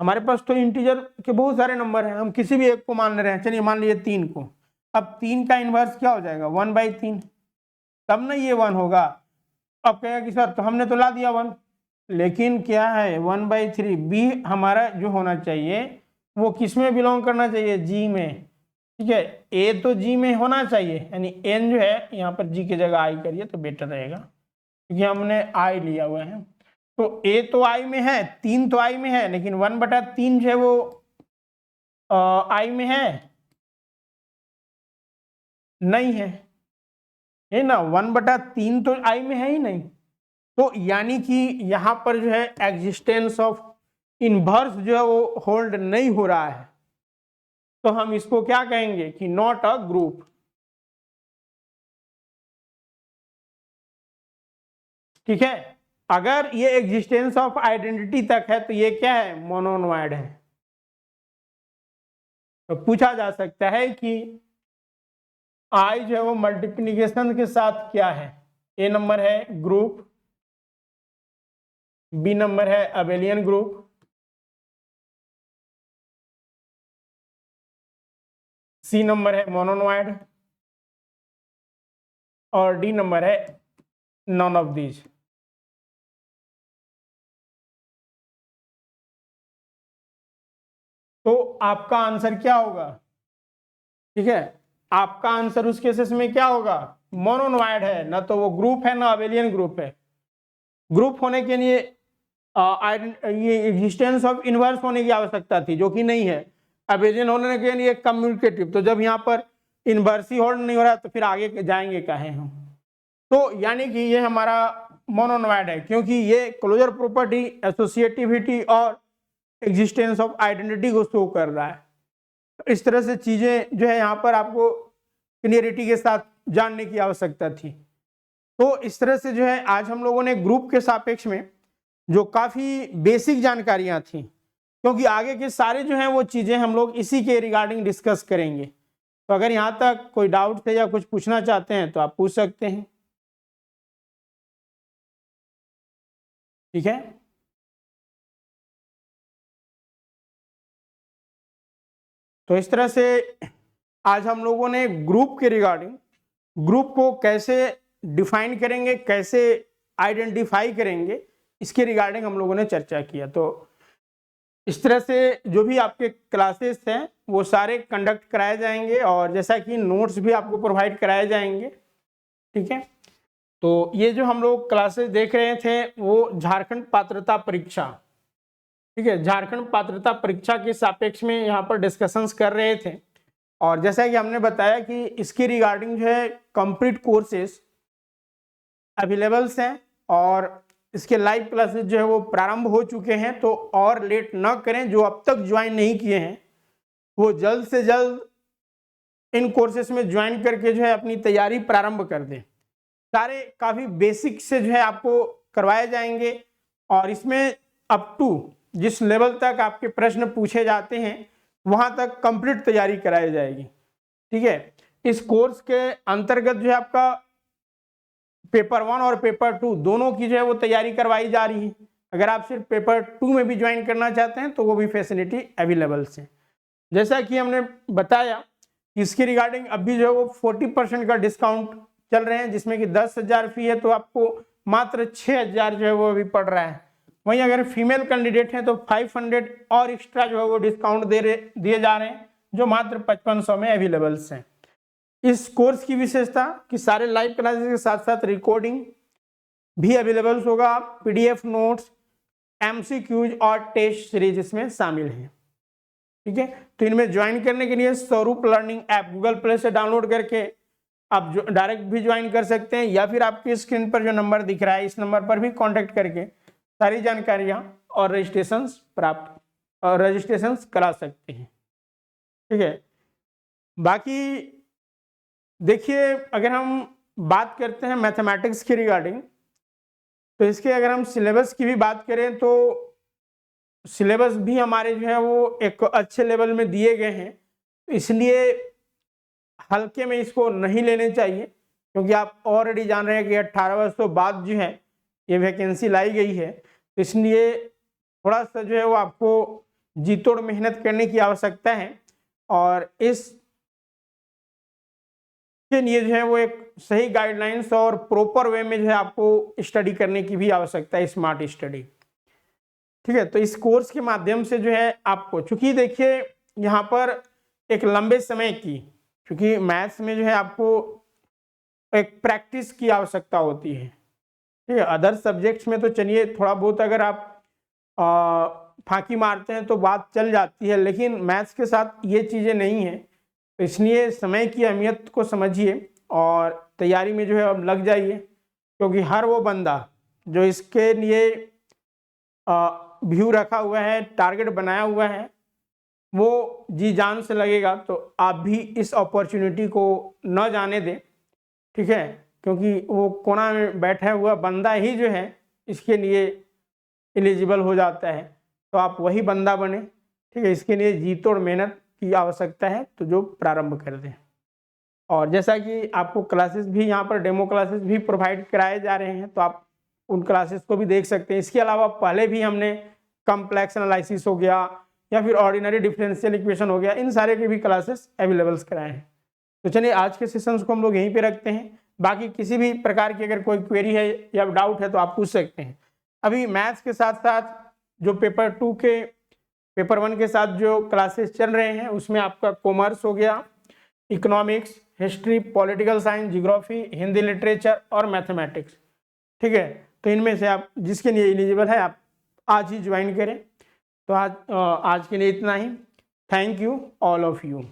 हमारे पास तो इंटीजर के बहुत सारे नंबर हैं, हम किसी भी एक को मान ले रहे हैं, चलिए मान लीजिए 3 को। अब 3 का इनवर्स क्या हो जाएगा, 1/3, तब ना ये 1 होगा। अब कहेगा कि सर तो हमने तो ला दिया 1, लेकिन क्या है 1/3, बी हमारा जो होना चाहिए वो किस में बिलोंग करना चाहिए, जी में, ठीक है। ए तो जी में होना चाहिए, यानी एन जो है यहाँ पर जी की जगह आई करिए तो बेटर रहेगा, क्योंकि हमने आई लिया हुआ है। तो ए तो आई में है, 3 तो आई में है, लेकिन 1/3 जो है वो आई में है नहीं है ना, 1/3 तो आई में है ही नहीं। तो यानी कि यहाँ पर जो है एग्जिस्टेंस ऑफ इनवर्स जो है वो होल्ड नहीं हो रहा है, तो हम इसको क्या कहेंगे कि नॉट अ ग्रुप। ठीक है, अगर ये एग्जिस्टेंस ऑफ आइडेंटिटी तक है तो ये क्या है, मोनोनॉइड है। तो पूछा जा सकता है कि आई जो है वो मल्टीप्लिकेशन के साथ क्या है, ए नंबर है ग्रुप, बी नंबर है अबेलियन ग्रुप, सी नंबर है मोनोनॉइड, और डी नंबर है नॉन ऑफ दीज। तो आपका आंसर क्या होगा, ठीक है, आपका आंसर उस केसेस में क्या होगा, मोनोनॉइड है, ना तो वो ग्रुप है ना अबेलियन ग्रुप है। ग्रुप होने के लिए ये एग्जिस्टेंस ऑफ इनवर्स होने की आवश्यकता थी, जो कि नहीं है। अबेलियन होने के लिए कम्युनिकेटिव, तो जब यहाँ पर इनवर्स ही होल्ड नहीं हो रहा तो फिर आगे जाएंगे काहे हम। तो यानी कि ये हमारा मोनोनॉइड है, क्योंकि ये क्लोजर प्रॉपर्टी, एसोसिएटिविटी और एग्जिस्टेंस ऑफ आइडेंटिटी को शो कर रहा है। इस तरह से चीजें जो है यहाँ पर आपको क्लियरिटी के साथ जानने की आवश्यकता थी। तो इस तरह से जो है आज हम लोगों ने ग्रुप के सापेक्ष में जो काफी बेसिक जानकारियां थी, क्योंकि आगे के सारे जो हैं वो चीजें हम लोग इसी के रिगार्डिंग डिस्कस करेंगे। तो अगर यहाँ तक कोई डाउट है या कुछ पूछना चाहते हैं तो आप पूछ सकते हैं, ठीक है। तो इस तरह से आज हम लोगों ने ग्रुप के रिगार्डिंग, ग्रुप को कैसे डिफाइन करेंगे, कैसे आइडेंटिफाई करेंगे, इसके रिगार्डिंग हम लोगों ने चर्चा किया। तो इस तरह से जो भी आपके क्लासेस हैं वो सारे कंडक्ट कराए जाएंगे, और जैसा कि नोट्स भी आपको प्रोवाइड कराए जाएंगे, ठीक है। तो ये जो हम लोग क्लासेस देख रहे थे वो झारखंड पात्रता परीक्षा, ठीक है, झारखंड पात्रता परीक्षा के सापेक्ष में यहाँ पर डिस्कशंस कर रहे थे। और जैसा कि हमने बताया कि इसके रिगार्डिंग जो है कंप्लीट कोर्सेस अवेलेबल्स हैं, और इसके लाइव क्लासेस जो है वो प्रारंभ हो चुके हैं। तो और लेट न करें, जो अब तक ज्वाइन नहीं किए हैं वो जल्द से जल्द इन कोर्सेस में ज्वाइन करके जो है अपनी तैयारी प्रारंभ कर दें। सारे काफ़ी बेसिक से जो है आपको करवाए जाएंगे, और इसमें अप टू जिस लेवल तक आपके प्रश्न पूछे जाते हैं वहाँ तक कंप्लीट तैयारी कराई जाएगी, ठीक है। इस कोर्स के अंतर्गत जो है आपका पेपर 1 और पेपर 2 दोनों की जो है वो तैयारी करवाई जा रही है। अगर आप सिर्फ पेपर 2 में भी ज्वाइन करना चाहते हैं तो वो भी फैसिलिटी अवेलेबल है। जैसा कि हमने बताया, इसके रिगार्डिंग अभी जो है वो 40% का डिस्काउंट चल रहे हैं, जिसमें कि 10,000 फी है तो आपको मात्र 6,000 जो है वो अभी पड़ रहा है। वहीं अगर फीमेल कैंडिडेट हैं तो 500 और एक्स्ट्रा जो है वो डिस्काउंट दिए जा रहे हैं, जो मात्र 5500 में अवेलेबल्स हैं। इस कोर्स की विशेषता कि सारे लाइव क्लासेस के साथ साथ रिकॉर्डिंग भी अवेलेबल होगा, पीडीएफ नोट्स, एमसीक्यूज और टेस्ट सीरीज इसमें शामिल है। ठीक है, तो इनमें ज्वाइन करने के लिए स्वरूप लर्निंग ऐप गूगल प्ले से डाउनलोड करके आप डायरेक्ट भी ज्वाइन कर सकते हैं, या फिर आपकी स्क्रीन पर जो नंबर दिख रहा है इस नंबर पर भी कांटेक्ट करके सारी जानकारियां और रजिस्ट्रेशन करा सकते हैं। ठीक है, बाकी देखिए अगर हम बात करते हैं मैथमेटिक्स की रिगार्डिंग, तो इसके अगर हम सिलेबस की भी बात करें तो सिलेबस भी हमारे जो है वो एक अच्छे लेवल में दिए गए हैं, इसलिए हल्के में इसको नहीं लेने चाहिए, क्योंकि आप ऑलरेडी जान रहे हैं कि 18 वर्षों बाद जो है ये वैकेंसी लाई गई है, तो इसलिए थोड़ा सा जो है वो आपको जी तोड़ मेहनत करने की आवश्यकता है, और इस के लिए जो है वो एक सही गाइडलाइंस और प्रॉपर वे में जो है आपको स्टडी करने की भी आवश्यकता है, स्मार्ट स्टडी। ठीक है, तो इस कोर्स के माध्यम से जो है आपको, चूंकि देखिए यहाँ पर एक लंबे समय की, क्योंकि मैथ्स में जो है आपको एक प्रैक्टिस की आवश्यकता होती है। ठीक है, अदर सब्जेक्ट्स में तो चलिए थोड़ा बहुत अगर आप फांकी मारते हैं तो बात चल जाती है, लेकिन मैथ्स के साथ ये चीज़ें नहीं हैं, तो इसलिए समय की अहमियत को समझिए और तैयारी में जो है अब लग जाइए, क्योंकि हर वो बंदा जो इसके लिए व्यू रखा हुआ है, टारगेट बनाया हुआ है, वो जी जान से लगेगा, तो आप भी इस अपॉर्चुनिटी को न जाने दें। ठीक है, क्योंकि वो कोना में बैठा हुआ बंदा ही जो है इसके लिए एलिजिबल हो जाता है, तो आप वही बंदा बने। ठीक है, इसके लिए जी तोड़ मेहनत की आवश्यकता है, तो जो प्रारंभ कर दें। और जैसा कि आपको क्लासेस भी यहाँ पर डेमो क्लासेस भी प्रोवाइड कराए जा रहे हैं, तो आप उन क्लासेस को भी देख सकते हैं। इसके अलावा पहले भी हमने कॉम्प्लेक्स एनालिसिस हो गया या फिर ऑर्डिनरी डिफरेंशियल इक्वेशन हो गया, इन सारे के भी क्लासेस अवेलेबल्स कराए हैं। तो चलिए आज के सेशंस को हम लोग यहीं पे रखते हैं। बाकी किसी भी प्रकार की अगर कोई क्वेरी है या डाउट है तो आप पूछ सकते हैं। अभी मैथ्स के साथ साथ जो पेपर 2 के पेपर 1 के साथ जो क्लासेस चल रहे हैं उसमें आपका कॉमर्स हो गया, economics, history, political science, geography, Hindi literature और मैथमेटिक्स। ठीक है, तो इनमें से आप जिसके लिए एलिजिबल है आप आज ही ज्वाइन करें। तो आज के लिए इतना ही। Thank you all of you.